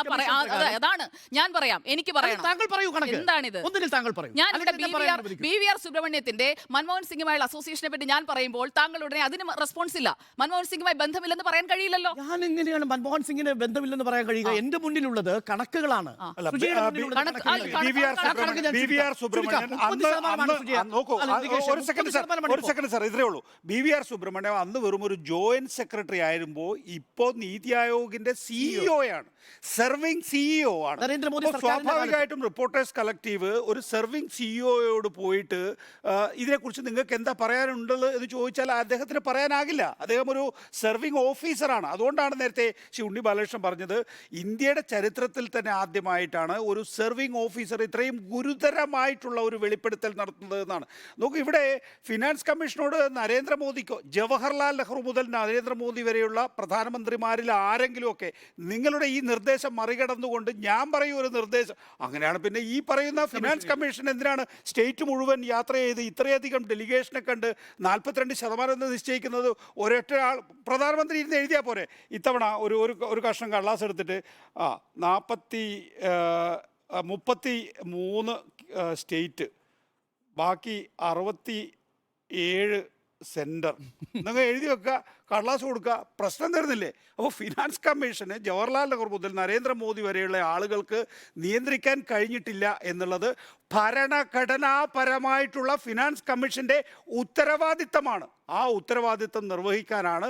അതാണ് ഞാൻ പറയാം, എനിക്ക് പറയണം. താങ്കൾ പറയൂ കണക്ക്. എന്താണിത്? ഒന്നിൽ താങ്കൾ പറയൂ. ഞാൻ അല്ലെങ്കിൽ എന്നെ പറയാൻ അനുവദിക്കൂ. BVR സുബ്രഹ്മണ്യത്തിന്റെ മൻമോഹൻ സിംഗുമായുള്ള അസോസിയേഷനെ പറ്റി ഞാൻ പറയുമ്പോൾ താങ്കൾ ഉടനെ അതിന് റെസ്പോൺസ് ഇല്ല. മൻമോഹൻ സിംഗുമായി ബന്ധമില്ലെന്ന് പറയാൻ കഴിയില്ലല്ലോ. ഞാൻ എങ്ങനെയാണ് മൻമോഹൻ സിംഗിന് ബന്ധമില്ലെന്ന് പറയാൻ കഴിയുക? എന്റെ മുന്നിലുള്ളത് കണക്കുകളാണ്. സുജയുടെ മുന്നിലുള്ളത് കണക്കുകൾ. BVR സുബ്രഹ്മണ്യൻ നോക്കൂ, ഒരു സെക്കൻഡ് സാർ, ഇത്രേ ഉള്ളൂ. BVR സുബ്രഹ്മണ്യം അന്ന് വെറും ഒരു ജോയിന്റ് സെക്രട്ടറി ആയിരുമ്പോൾ ഇപ്പോ നീതി ആയോഗിന്റെ CEO ആണ്, സെർവിംഗ് CEO ആണ്. നരേന്ദ്രമോദി അപ്പോൾ സ്വാഭാവികമായിട്ടും റിപ്പോർട്ടേഴ്സ് കളക്റ്റീവ് ഒരു സെർവിംഗ് CEOയോട് പോയിട്ട് ഇതിനെക്കുറിച്ച് നിങ്ങൾക്ക് എന്താ പറയാനുള്ളത് എന്ന് ചോദിച്ചാൽ അദ്ദേഹത്തിന് പറയാനാകില്ല. അദ്ദേഹം ഒരു സെർവിംഗ് ഓഫീസറാണ്. അതുകൊണ്ടാണ് നേരത്തെ ശ്രീ ഉണ്ണി ബാലകൃഷ്ണൻ പറഞ്ഞത് ഇന്ത്യയുടെ ചരിത്രത്തിൽ തന്നെ ആദ്യമായിട്ടാണ് ഒരു സെർവിംഗ് ഓഫീസർ ഇത്രയും ഗുരുതരമായിട്ടുള്ള ഒരു വെളിപ്പെടുത്തൽ നടത്തുന്നത് എന്നാണ്. നോക്കൂ, ഇവിടെ ഫിനാൻസ് കമ്മീഷനോട് നരേന്ദ്രമോദിക്കോ ജവഹർലാൽ നെഹ്റു മുതൽ നരേന്ദ്രമോദി വരെയുള്ള പ്രധാനമന്ത്രിമാരിൽ ആരെങ്കിലുമൊക്കെ നിങ്ങളുടെ ഈ നിർദ്ദേശം മറികടന്നുകൊണ്ട് ഞാൻ പറയും ഒരു നിർദ്ദേശം, അങ്ങനെയാണ് പിന്നെ ഈ പറയുന്ന ഫിനാൻസ് കമ്മീഷൻ എന്തിനാണ് സ്റ്റേറ്റ് മുഴുവൻ യാത്ര ചെയ്ത് ഇത്രയധികം ഡെലിഗേഷനെ കണ്ട് 42% എന്ന് നിശ്ചയിക്കുന്നത്? ഒരൊറ്റ ആൾ പ്രധാനമന്ത്രി ഇരുന്ന് എഴുതിയാൽ പോരെ? ഇത്തവണ ഒരു കഷ്ണം കള്ളാസ് എടുത്തിട്ട് 33 സ്റ്റേറ്റ്, ബാക്കി 67 സെൻറ്റർ നിങ്ങൾ എഴുതി വെക്കുക, കടലാസ് കൊടുക്കുക, പ്രശ്നം തരുന്നില്ലേ? അപ്പോൾ ഫിനാൻസ് കമ്മീഷന് ജവഹർലാൽ നെഹ്റു മുതൽ നരേന്ദ്രമോദി വരെയുള്ള ആളുകൾക്ക് നിയന്ത്രിക്കാൻ കഴിഞ്ഞിട്ടില്ല എന്നുള്ളത് ഭരണഘടനാപരമായിട്ടുള്ള ഫിനാൻസ് കമ്മീഷൻ്റെ ഉത്തരവാദിത്തമാണ്. ആ ഉത്തരവാദിത്തം നിർവഹിക്കാനാണ്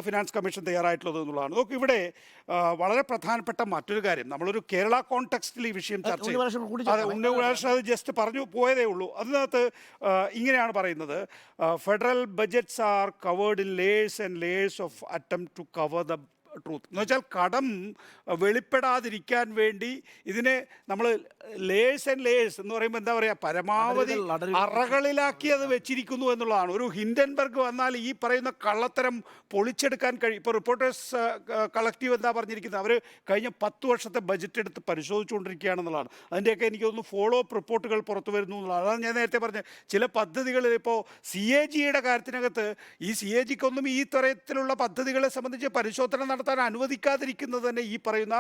ഫിനാൻസ് കമ്മീഷൻ തയ്യാറായിട്ടുള്ളത് എന്നുള്ളതാണ്. നോക്ക്, ഇവിടെ വളരെ പ്രധാനപ്പെട്ട മറ്റൊരു കാര്യം, നമ്മളൊരു കേരള കോണ്ടെക്സ്റ്റിൽ ഈ വിഷയം ചർച്ച ചെയ്യും. അതെ, ഉന്നയിച്ച അത് ജസ്റ്റ് പറഞ്ഞു പോയതേ ഉള്ളൂ. അതിനകത്ത് ഇങ്ങനെയാണ് പറയുന്നത്, federal budgets are covered in layers and layers of attempt to cover the truth. എന്ന് വെച്ചാൽ കടം വെളിപ്പെടാതിരിക്കാൻ വേണ്ടി ഇതിനെ നമ്മൾ ലേയേഴ്സ് ആൻഡ് ലേയേഴ്സ് എന്ന് പറയുമ്പോൾ എന്താ പറയുക, പരമാവധി അറകളിലാക്കി അത് വെച്ചിരിക്കുന്നു എന്നുള്ളതാണ്. ഒരു ഹിൻഡൻബർഗ് വന്നാൽ ഈ പറയുന്ന കള്ളത്തരം പൊളിച്ചെടുക്കാൻ കഴിയും. ഇപ്പോൾ റിപ്പോർട്ടേഴ്സ് കളക്റ്റീവ് എന്താ പറഞ്ഞിരിക്കുന്നത്, അവർ കഴിഞ്ഞ 10 വർഷത്തെ ബജറ്റ് എടുത്ത് പരിശോധിച്ചുകൊണ്ടിരിക്കുകയാണെന്നുള്ളതാണ്. അതിൻ്റെയൊക്കെ എനിക്ക് തോന്നുന്നു ഫോളോ അപ്പ് റിപ്പോർട്ടുകൾ പുറത്തു വരുന്നു എന്നുള്ളതാണ്. അതാണ് ഞാൻ നേരത്തെ പറഞ്ഞത്. ചില പദ്ധതികളിൽ ഇപ്പോൾ CAGയുടെ കാര്യത്തിനകത്ത് ഈ CAGക്കൊന്നും ഈ തരത്തിലുള്ള പദ്ധതികളെ സംബന്ധിച്ച് പരിശോധന നടത്താൻ അനുവദിക്കാതിരിക്കുന്നത് തന്നെ ഈ പറയുന്ന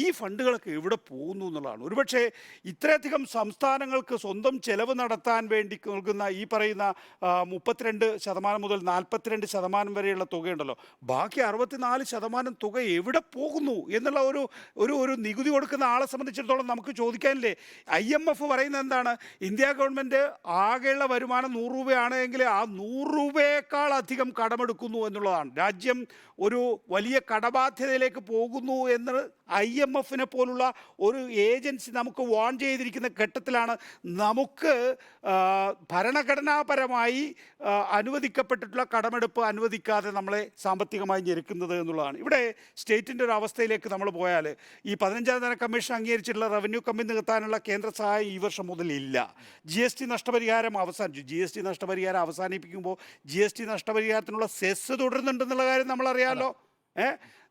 ഈ ഫണ്ടുകളൊക്കെ എവിടെ പോകുന്നു എന്നുള്ളതാണ്. ഒരുപക്ഷെ ഇത്രയധികം സംസ്ഥാനങ്ങൾക്ക് സ്വന്തം ചെലവ് നടത്താൻ വേണ്ടി നൽകുന്ന ഈ പറയുന്ന 32% മുതൽ 42% വരെയുള്ള തുകയുണ്ടല്ലോ, ബാക്കി 64% തുക എവിടെ പോകുന്നു എന്നുള്ള ഒരു നികുതി കൊടുക്കുന്ന ആളെ സംബന്ധിച്ചിടത്തോളം നമുക്ക് ചോദിക്കാനില്ലേ? IMF പറയുന്നത് എന്താണ്? ഇന്ത്യ ഗവൺമെൻറ് ആകെയുള്ള വരുമാനം 100 രൂപയാണ് എങ്കിൽ ആ 100 രൂപയേക്കാൾ അധികം കടമെടുക്കുന്നു എന്നുള്ളതാണ്. രാജ്യം ഒരു വലിയ കടബാധ്യതയിലേക്ക് പോകുന്നു എന്ന് IMFനെ പോലുള്ള ഒരു ഏജൻസി നമുക്ക് വാൺ ചെയ്തിരിക്കുന്ന ഘട്ടത്തിലാണ് നമുക്ക് ഭരണഘടനാപരമായി അനുവദിക്കപ്പെട്ടിട്ടുള്ള കടമെടുപ്പ് അനുവദിക്കാതെ നമ്മളെ സാമ്പത്തികമായി ഞെരുക്കുന്നത് എന്നുള്ളതാണ്. ഇവിടെ സ്റ്റേറ്റിൻ്റെ ഒരു അവസ്ഥയിലേക്ക് നമ്മൾ പോയാൽ ഈ 15ാം തരം കമ്മീഷൻ അംഗീകരിച്ചിട്ടുള്ള റവന്യൂ കമ്മി നികത്താനുള്ള കേന്ദ്ര സഹായം ഈ വർഷം മുതൽ ഇല്ല. GST നഷ്ടപരിഹാരം അവസാനിച്ചു. GST നഷ്ടപരിഹാരം അവസാനിപ്പിക്കുമ്പോൾ GST നഷ്ടപരിഹാരത്തിനുള്ള സെസ് തുടരുന്നുണ്ടെന്നുള്ള കാര്യം നമ്മളറിയാമല്ലോ.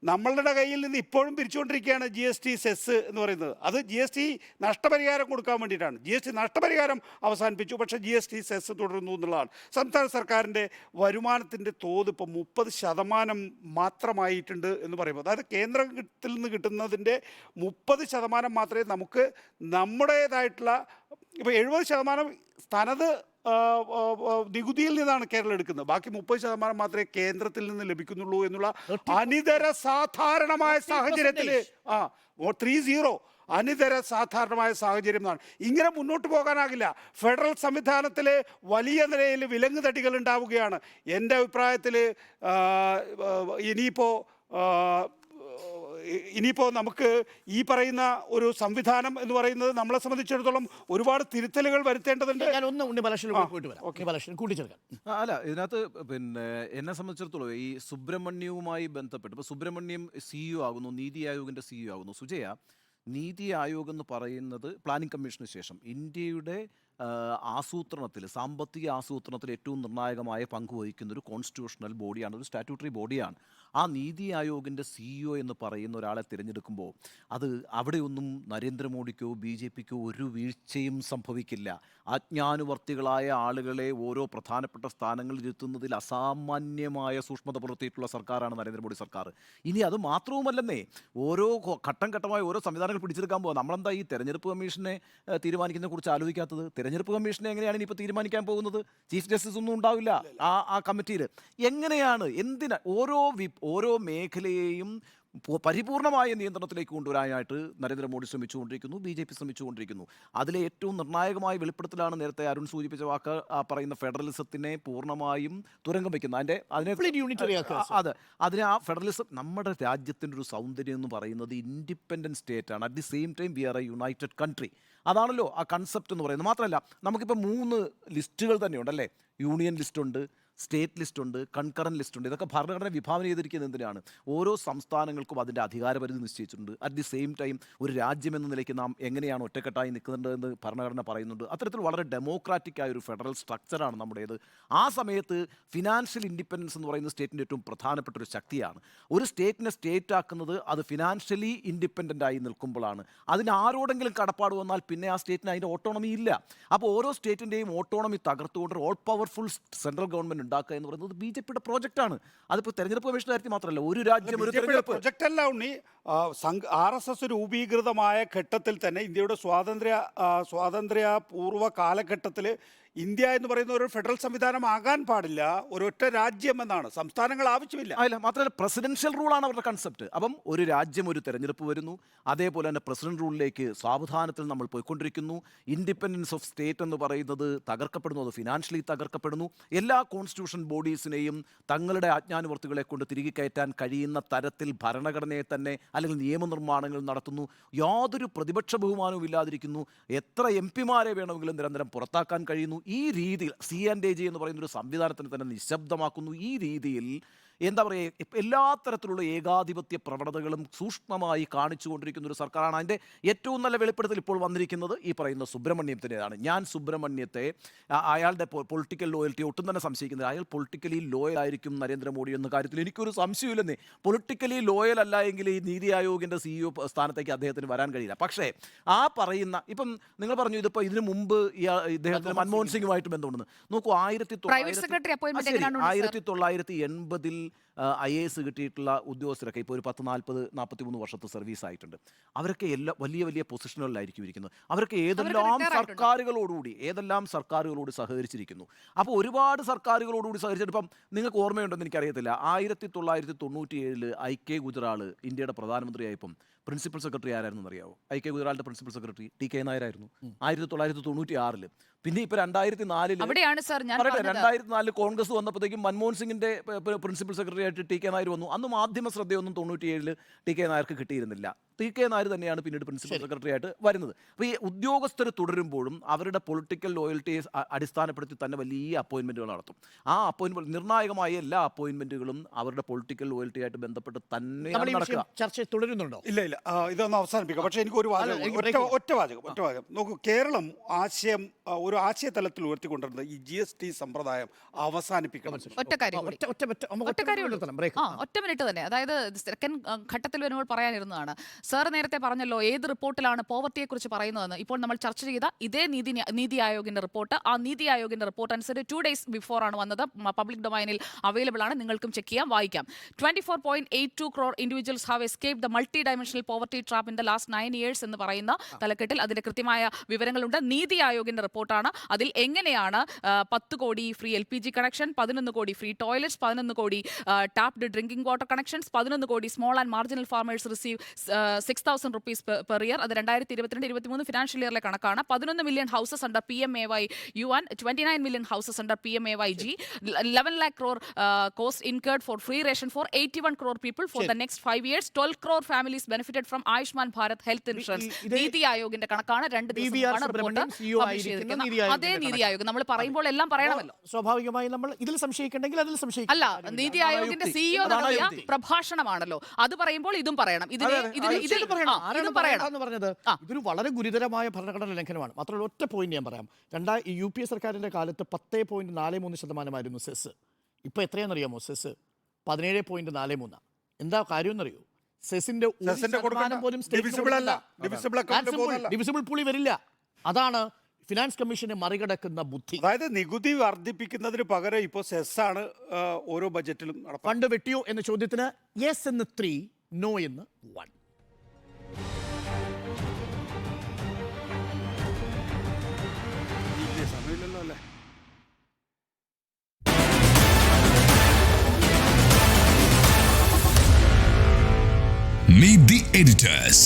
നമ്മളുടെ കയ്യിൽ നിന്ന് ഇപ്പോഴും പിരിച്ചുകൊണ്ടിരിക്കുകയാണ് GST സെസ് എന്ന് പറയുന്നത്. അത് GST നഷ്ടപരിഹാരം കൊടുക്കാൻ വേണ്ടിയിട്ടാണ്. GST നഷ്ടപരിഹാരം അവസാനിപ്പിച്ചു, പക്ഷേ GST സെസ് തുടരുന്നു എന്നുള്ളതാണ്. സംസ്ഥാന സർക്കാരിൻ്റെ വരുമാനത്തിൻ്റെ തോത് ഇപ്പോൾ 30% മാത്രമായിട്ടുണ്ട് എന്ന് പറയുമ്പോൾ, അതായത് കേന്ദ്രത്തിൽ നിന്ന് കിട്ടുന്നതിൻ്റെ 30% മാത്രമേ നമുക്ക് നമ്മുടേതായിട്ടുള്ള, ഇപ്പോൾ 70% തനത് നികുതിയിൽ നിന്നാണ് കേരളം എടുക്കുന്നത്. ബാക്കി 30% മാത്രമേ കേന്ദ്രത്തിൽ നിന്ന് ലഭിക്കുന്നുള്ളൂ എന്നുള്ള അനിതര സാധാരണമായ സാഹചര്യത്തിൽ 30 അനിതര സാധാരണമായ സാഹചര്യം എന്നാണ്. ഇങ്ങനെ മുന്നോട്ട് പോകാനാകില്ല. ഫെഡറൽ സംവിധാനത്തിൽ വലിയ നിലയിൽ വിലങ്ങ് തടികൾ ഉണ്ടാവുകയാണ്. എൻ്റെ അഭിപ്രായത്തിൽ ഇനിയിപ്പോൾ നമുക്ക് ഈ പറയുന്ന ഒരു സംവിധാനം എന്ന് പറയുന്നത് നമ്മളെ സംബന്ധിച്ചിടത്തോളം ഒരുപാട് തിരുത്തലുകൾ വരുത്തേണ്ടതുണ്ട്. ഞാൻ ഒന്ന് ഉണ്ണി ബാലകൃഷ്ണനിലേക്ക് പോയിട്ട് വരാം. ഉണ്ണി ബാലകൃഷ്ണൻ കൂട്ടിച്ചേർക്കാൻ. അല്ല, ഇതിനകത്ത് പിന്നെ എന്നെ സംബന്ധിച്ചിടത്തോളം ഈ സുബ്രഹ്മണ്യവുമായി ബന്ധപ്പെട്ട് ഇപ്പോൾ സുബ്രഹ്മണ്യം CEO ആകുന്നു, നീതി ആയോഗിൻ്റെ CEO ആകുന്നു. സുജയ, നീതി ആയോഗ് എന്ന് പറയുന്നത് പ്ലാനിംഗ് കമ്മീഷന് ശേഷം ഇന്ത്യയുടെ ആസൂത്രണത്തിൽ, സാമ്പത്തിക ആസൂത്രണത്തിൽ ഏറ്റവും നിർണായകമായ പങ്ക് വഹിക്കുന്ന ഒരു കോൺസ്റ്റിറ്റ്യൂഷണൽ ബോഡിയാണ്, ഒരു സ്റ്റാറ്റ്യൂട്ടറി ബോഡിയാണ്. ആ നീതി ആയോഗിൻ്റെ CEO എന്ന് പറയുന്ന ഒരാളെ തിരഞ്ഞെടുക്കുമ്പോൾ അത് അവിടെയൊന്നും നരേന്ദ്രമോദിക്കോ BJPക്കോ ഒരു വീഴ്ചയും സംഭവിക്കില്ല. അജ്ഞാനുവർത്തികളായ ആളുകളെ ഓരോ പ്രധാനപ്പെട്ട സ്ഥാനങ്ങളിൽ ഇരുത്തുന്നതിൽ അസാമാന്യമായ സൂക്ഷ്മത പുലർത്തിയിട്ടുള്ള സർക്കാരാണ് നരേന്ദ്രമോദി സർക്കാർ. ഇനി അത് മാത്രവുമല്ലെന്നേ, ഓരോ ഘട്ടം ഘട്ടമായി ഓരോ സംവിധാനങ്ങൾ പിടിച്ചെടുക്കാൻ പോകുക. നമ്മളെന്താ ഈ തെരഞ്ഞെടുപ്പ് കമ്മീഷനെ തീരുമാനിക്കുന്നതിനെ കുറിച്ച് ആലോചിക്കാത്തത്? തെരഞ്ഞെടുപ്പ് കമ്മീഷനെ എങ്ങനെയാണ് ഇനിയിപ്പോൾ തീരുമാനിക്കാൻ പോകുന്നത്? ചീഫ് ജസ്റ്റിസ് ഒന്നും ഉണ്ടാവില്ല ആ കമ്മിറ്റിയിൽ. എങ്ങനെയാണ്, എന്തിനാ ഓരോ മേഖലയെയും പരിപൂർണമായ നിയന്ത്രണത്തിലേക്ക് കൊണ്ടുവരാനായിട്ട് നരേന്ദ്രമോദി ശ്രമിച്ചുകൊണ്ടിരിക്കുന്നു, BJP ശ്രമിച്ചുകൊണ്ടിരിക്കുന്നു. അതിലെ ഏറ്റവും നിർണായകമായ വെളിപ്പെടുത്തലാണ് നേരത്തെ അരുൺ സൂചിപ്പിച്ച വാക്ക്, ആ ഫെഡറലിസത്തിനെ പൂർണ്ണമായും തുരങ്കം വയ്ക്കുന്ന അതിനെ ആ ഫെഡറലിസം നമ്മുടെ രാജ്യത്തിൻ്റെ ഒരു സൗന്ദര്യം എന്ന് പറയുന്നത് ഇൻഡിപെൻഡൻറ്റ് സ്റ്റേറ്റ് ആണ്. At the same time we are a united country. അതാണല്ലോ ആ കൺസെപ്റ്റ് എന്ന് പറയുന്നത്. മാത്രമല്ല, നമുക്കിപ്പോൾ 3 ലിസ്റ്റുകൾ തന്നെയുണ്ടല്ലേ. യൂണിയൻ ലിസ്റ്റുണ്ട്, സ്റ്റേറ്റ് ലിസ്റ്റുണ്ട്, കൺകറൻറ്റ് ലിസ്റ്റുണ്ട്. ഇതൊക്കെ ഭരണഘടന വിഭാവന ചെയ്തിരിക്കുന്നത് എന്തിനാണ്? ഓരോ സംസ്ഥാനങ്ങൾക്കും അതിൻ്റെ അധികാരപരിധി നിശ്ചയിച്ചിട്ടുണ്ട്. അറ്റ് ദി സെയിം ടൈം ഒരു രാജ്യമെന്ന നിലയ്ക്ക് നാം എങ്ങനെയാണ് ഒറ്റക്കെട്ടായി നിൽക്കേണ്ടതെന്ന് ഭരണഘടന പറയുന്നുണ്ട്. അത്തരത്തിൽ വളരെ ഡെമോക്രാറ്റിക് ആയ ഒരു ഫെഡറൽ സ്ട്രക്ചറാണ് നമ്മുടേത്. ആ സമയത്ത് ഫിനാൻഷ്യൽ ഇൻഡിപെൻഡൻസ് എന്ന് പറയുന്ന സ്റ്റേറ്റിൻ്റെ ഏറ്റവും പ്രധാനപ്പെട്ട ഒരു ശക്തിയാണ്. ഒരു സ്റ്റേറ്റിനെ സ്റ്റേറ്റ് ആക്കുന്നത് അത് ഫിനാൻഷ്യലി ഇൻഡിപെൻഡൻ്റ് ആയി നിൽക്കുമ്പോഴാണ്. അതിന് ആരോടെങ്കിലും കടപ്പാട് വന്നാൽ പിന്നെ ആ സ്റ്റേറ്റിന് അതിൻ്റെ ഓട്ടോണമി ഇല്ല. അപ്പോൾ ഓരോ സ്റ്റേറ്റിൻ്റെയും ഓട്ടോണമി തകർത്തുകൊണ്ട് ഓൾ പവർഫുൾ സെൻട്രൽ ഗവൺമെൻറ് ഉണ്ടാക്കുക എന്ന് പറയുന്നത് BJPയുടെ പ്രോജക്റ്റാണ്. അതിപ്പോൾ തെരഞ്ഞെടുപ്പ് കമ്മീഷന്റെ കാര്യത്തിൽ മാത്രമല്ല, ഒരു രാജ്യം ഒരു തെരഞ്ഞെടുപ്പ് പ്രൊജക്റ്റ് അല്ല ഉണ്ണി. RSS രൂപീകൃതമായ ഘട്ടത്തിൽ തന്നെ, ഇന്ത്യയുടെ സ്വാതന്ത്ര്യ പൂർവ്വ കാലഘട്ടത്തിൽ ഇന്ത്യ എന്ന് പറയുന്ന ഒരു ഫെഡറൽ സംവിധാനം ആകാൻ പാടില്ല, ഒരൊറ്റ രാജ്യം എന്നാണ്. സംസ്ഥാനങ്ങൾ ആവശ്യമില്ല. അല്ല, മാത്രമല്ല പ്രസിഡൻഷ്യൽ റൂളാണ് അവരുടെ കൺസെപ്റ്റ്. അപ്പം ഒരു രാജ്യം ഒരു തെരഞ്ഞെടുപ്പ് വരുന്നു, അതേപോലെ തന്നെ പ്രസിഡന്റ് റൂളിലേക്ക് സാവധാനത്തിൽ നമ്മൾ പോയിക്കൊണ്ടിരിക്കുന്നു. ഇൻഡിപെൻഡൻസ് ഓഫ് സ്റ്റേറ്റ് എന്ന് പറയുന്നത് തകർക്കപ്പെടുന്നു, അത് ഫിനാൻഷ്യലി തകർക്കപ്പെടുന്നു. എല്ലാ കോൺസ്റ്റിറ്റ്യൂഷൻ ബോഡീസിനെയും തങ്ങളുടെ ആജ്ഞാനുവർത്തികളെ കൊണ്ട് തിരികെ കയറ്റാൻ കഴിയുന്ന തരത്തിൽ ഭരണഘടനയെ തന്നെ അല്ലെങ്കിൽ നിയമനിർമ്മാണങ്ങൾ നടത്തുന്നു. യാതൊരു പ്രതിപക്ഷ ബഹുമാനവും ഇല്ലാതിരിക്കുന്നു. എത്ര MP-മാരെ വേണമെങ്കിലും നിരന്തരം പുറത്താക്കാൻ കഴിയുന്നു. ഈ രീതിയിൽ C&AG എന്ന് പറയുന്ന ഒരു സംവിധാനത്തിന് തന്നെ നിശബ്ദമാക്കുന്നു. ഈ രീതിയിൽ എന്താ പറയുക, എല്ലാ തരത്തിലുള്ള ഏകാധിപത്യ പ്രവണതകളും സൂക്ഷ്മമായി കാണിച്ചുകൊണ്ടിരിക്കുന്ന ഒരു സർക്കാരാണ്. അതിൻ്റെ ഏറ്റവും നല്ല വെളിപ്പെടുത്തൽ ഇപ്പോൾ വന്നിരിക്കുന്നത് ഈ പറയുന്ന സുബ്രഹ്മണ്യത്തിൻ്റെതാണ്. ഞാൻ സുബ്രഹ്മണ്യത്തെ അയാളുടെ പൊളിറ്റിക്കൽ ലോയൽറ്റി ഒട്ടും തന്നെ സംശയിക്കുന്നില്ല. അയാൾ പൊളിറ്റിക്കലി ലോയൽ ആയിരിക്കും നരേന്ദ്രമോദി എന്ന കാര്യത്തിൽ എനിക്കൊരു സംശയമില്ലെന്നേ. പൊളിറ്റിക്കലി ലോയൽ അല്ല എങ്കിൽ ഈ നീതി ആയോഗിൻ്റെ CEO സ്ഥാനത്തേക്ക് അദ്ദേഹത്തിന് വരാൻ കഴിയില്ല. പക്ഷേ ആ പറയുന്ന, ഇപ്പം നിങ്ങൾ പറഞ്ഞു ഇതിപ്പോൾ ഇതിനു മുമ്പ് ഇദ്ദേഹത്തിന് മൻമോഹൻ സിംഗുമായിട്ട് ബന്ധമുണ്ടെന്ന്. നോക്കൂ, 1980-ൽ IAS കിട്ടിയിട്ടുള്ള ഉദ്യോഗസ്ഥരൊക്കെ ഇപ്പോൾ ഒരു 40-43 വർഷത്തെ സർവീസ് ആയിട്ടുണ്ട്. അവരൊക്കെ വലിയ വലിയ പൊസിഷനുകളിലായിരിക്കും ഇരിക്കുന്നത്. അവരൊക്കെ ഏതെല്ലാം സർക്കാരുകളോട് സഹകരിച്ചിരിക്കുന്നു. അപ്പോൾ ഒരുപാട് സർക്കാരുകളോടുകൂടി സഹകരിച്ചിട്ട്, ഇപ്പം നിങ്ങൾക്ക് ഓർമ്മയുണ്ടെന്ന് എനിക്കറിയത്തില്ല, 1997 IK ഗുജറാൾ ഇന്ത്യയുടെ പ്രധാനമന്ത്രിയായപ്പം പ്രിൻസിപ്പൽ സെക്രട്ടറി ആരായിരുന്നു അറിയാവോ? IK ഗുജറാളിൻ്റെ പ്രിൻസിപ്പൽ സെക്രട്ടറി TK നായരായിരുന്നു 1996. പിന്നെ ഇപ്പോൾ 2004 കോൺഗ്രസ് വന്നപ്പോഴത്തേക്കും മൻമോഹൻ സിംഗിൻ്റെ പ്രിൻസിപ്പൽ സെക്രട്ടറി ആയിട്ട് TK നായർ വന്നു. അന്ന് മാധ്യമ ശ്രദ്ധയൊന്നും 97 TK നായർക്ക് കിട്ടിയിരുന്നില്ല. TK നായർ തന്നെയാണ് പിന്നീട് പ്രിൻസിപ്പൽ സെക്രട്ടറി ആയിട്ട് വരുന്നത്. അപ്പോൾ ഈ ഉദ്യോഗസ്ഥർ തുടരുമ്പോഴും അവരുടെ പൊളിറ്റിക്കൽ ലോയൽറ്റിയെ അടിസ്ഥാനപ്പെടുത്തി തന്നെ വലിയ അപ്പോയിൻമെൻറ്റുകൾ നടത്തും. ആ അപ്പോയിൻമെൻറ്റ് നിർണായകമായ എല്ലാ അപ്പോയിൻമെൻറ്റുകളും അവരുടെ പൊളിറ്റിക്കൽ ലോയൽറ്റിയായിട്ട് ബന്ധപ്പെട്ട് തന്നെയാണ് നമ്മൾ ഈ നടക്കുക. വിഷയം ചർച്ച തുടരുന്നുണ്ടോ? ഇല്ല ഇതൊന്ന് അവസാനിപ്പിക്കാം. പക്ഷേ എനിക്ക് ഒരു വാചകം, ഒറ്റ വാചകം നോക്കൂ. കേരളം ഒരു ആശയ തലത്തിൽ ഉയർത്തിക്കൊണ്ടിരുന്നത് ഈ GST സമ്പ്രദായം അവസാനിപ്പിക്കണം. ഒറ്റ കാര്യം കൂടി. ഒറ്റ കാര്യമുള്ളൂ. ഒറ്റ മിനിറ്റ് തന്നെ. അതായത് സെക്കൻഡ് ഘട്ടത്തിൽ വരുമ്പോൾ പറയാനിരുന്നതാണ്. സാർ നേരത്തെ പറഞ്ഞല്ലോ ഏത് റിപ്പോർട്ടിലാണ് പോവർട്ടിയെക്കുറിച്ച് പറയുന്നതെന്ന്. ഇപ്പോൾ നമ്മൾ ചർച്ച ചെയ്ത ഇതേ നീതി ആയോഗിന്റെ റിപ്പോർട്ട്, ആ നീതി ആയോഗിന്റെ റിപ്പോർട്ട് അനുസരിച്ച് 2 days ബിഫോർ ആണ് വന്നത്. പബ്ലിക് ഡൊമൈനിൽ അവൈലബിൾ ആണ്, നിങ്ങൾക്കും ചെക്ക് ചെയ്യാം, വായിക്കാം. 24.82 crore individuals have escaped the multi-dimensional poverty trap in the last 9 years എന്ന് പറയുന്ന തലക്കെട്ടിൽ അതിന്റെ കൃത്യമായ വിവരങ്ങളുണ്ട്. നീതി ആയോഗിന്റെ റിപ്പോർട്ടാണ്. അതിൽ എങ്ങനെയാണ് 10 കോടി ഫ്രീ LPG കണക്ഷൻ, 11 കോടി ഫ്രീ ടോയ്ലറ്റ്സ്, 11 കോടി ടാപ്ഡ് ഡ്രിങ്കിംഗ് വാട്ടർ കണക്ഷൻസ്, 11 കോടി small and marginal farmers receive 6,000 rupees per year. അത് 2022-23 ഫിനാൻഷ്യൽ ഇയറിലെ കണക്കാണ്. 11 million houses under PMAY-U1, 29 million houses under PMAY-G, 11 lakh crore cost incurred for free ration for 81 crore people for the next 5 years. 12 crore families benefited from Ayushman Bharat health insurance. നീതി ആയോഗിന്റെ കണക്കാണ്. 2 ദിവസമാണ് റിപ്പോർട്ട് പബ്ലിഷ് ചെയ്തിരിക്കുന്നത്. അതേ നീതി ആയോഗ് നമ്മൾ പറയുമ്പോൾ എല്ലാം പറയണമല്ലോ. സ്വാഭാവികമായി നമ്മൾ ഇതിൽ സംശയിക്കണമെങ്കിൽ അതിൽ സംശയിക്കും. അല്ല, നീതി ആയോഗിന്റെ CEO നടത്തിയ പ്രഭാഷണമാണല്ലോ, അത് പറയുമ്പോൾ ഇതും പറയണം. ഇതും പറയണം എന്ന് പറഞ്ഞത് ഇതൊരു വളരെ ഗുരുതരമായ ഭരണഘടനാ ലംഘനമാണ്. മാത്രമല്ല ഒറ്റ പോയിന്റ് ഞാൻ പറയാം. UPA സർക്കാരിന്റെ കാലത്ത് 10.43% സെസ്. ഇപ്പൊ എത്രയാണെന്നറിയാമോ? സെസ് 17.43. എന്താ കാര്യം എന്നറിയോ? സെസിന്റെ പോലും ഡിവിസിബിൾ പുളി വരില്ല. അതാണ് ഫിനാൻസ് കമ്മീഷനെ മറികടക്കുന്ന ബുദ്ധി. അതായത് നികുതി വർദ്ധിപ്പിക്കുന്നതിന് പകരം ഇപ്പോൾ സെസ്സാണ് ഓരോ ബജറ്റിലും ഫണ്ട് വെട്ടിയോ എന്ന ചോദ്യത്തിന് യെസ് എന്ന് 3, നോ എന്ന് 1. സമയമില്ലല്ലോ അല്ലേ? Meet the editors.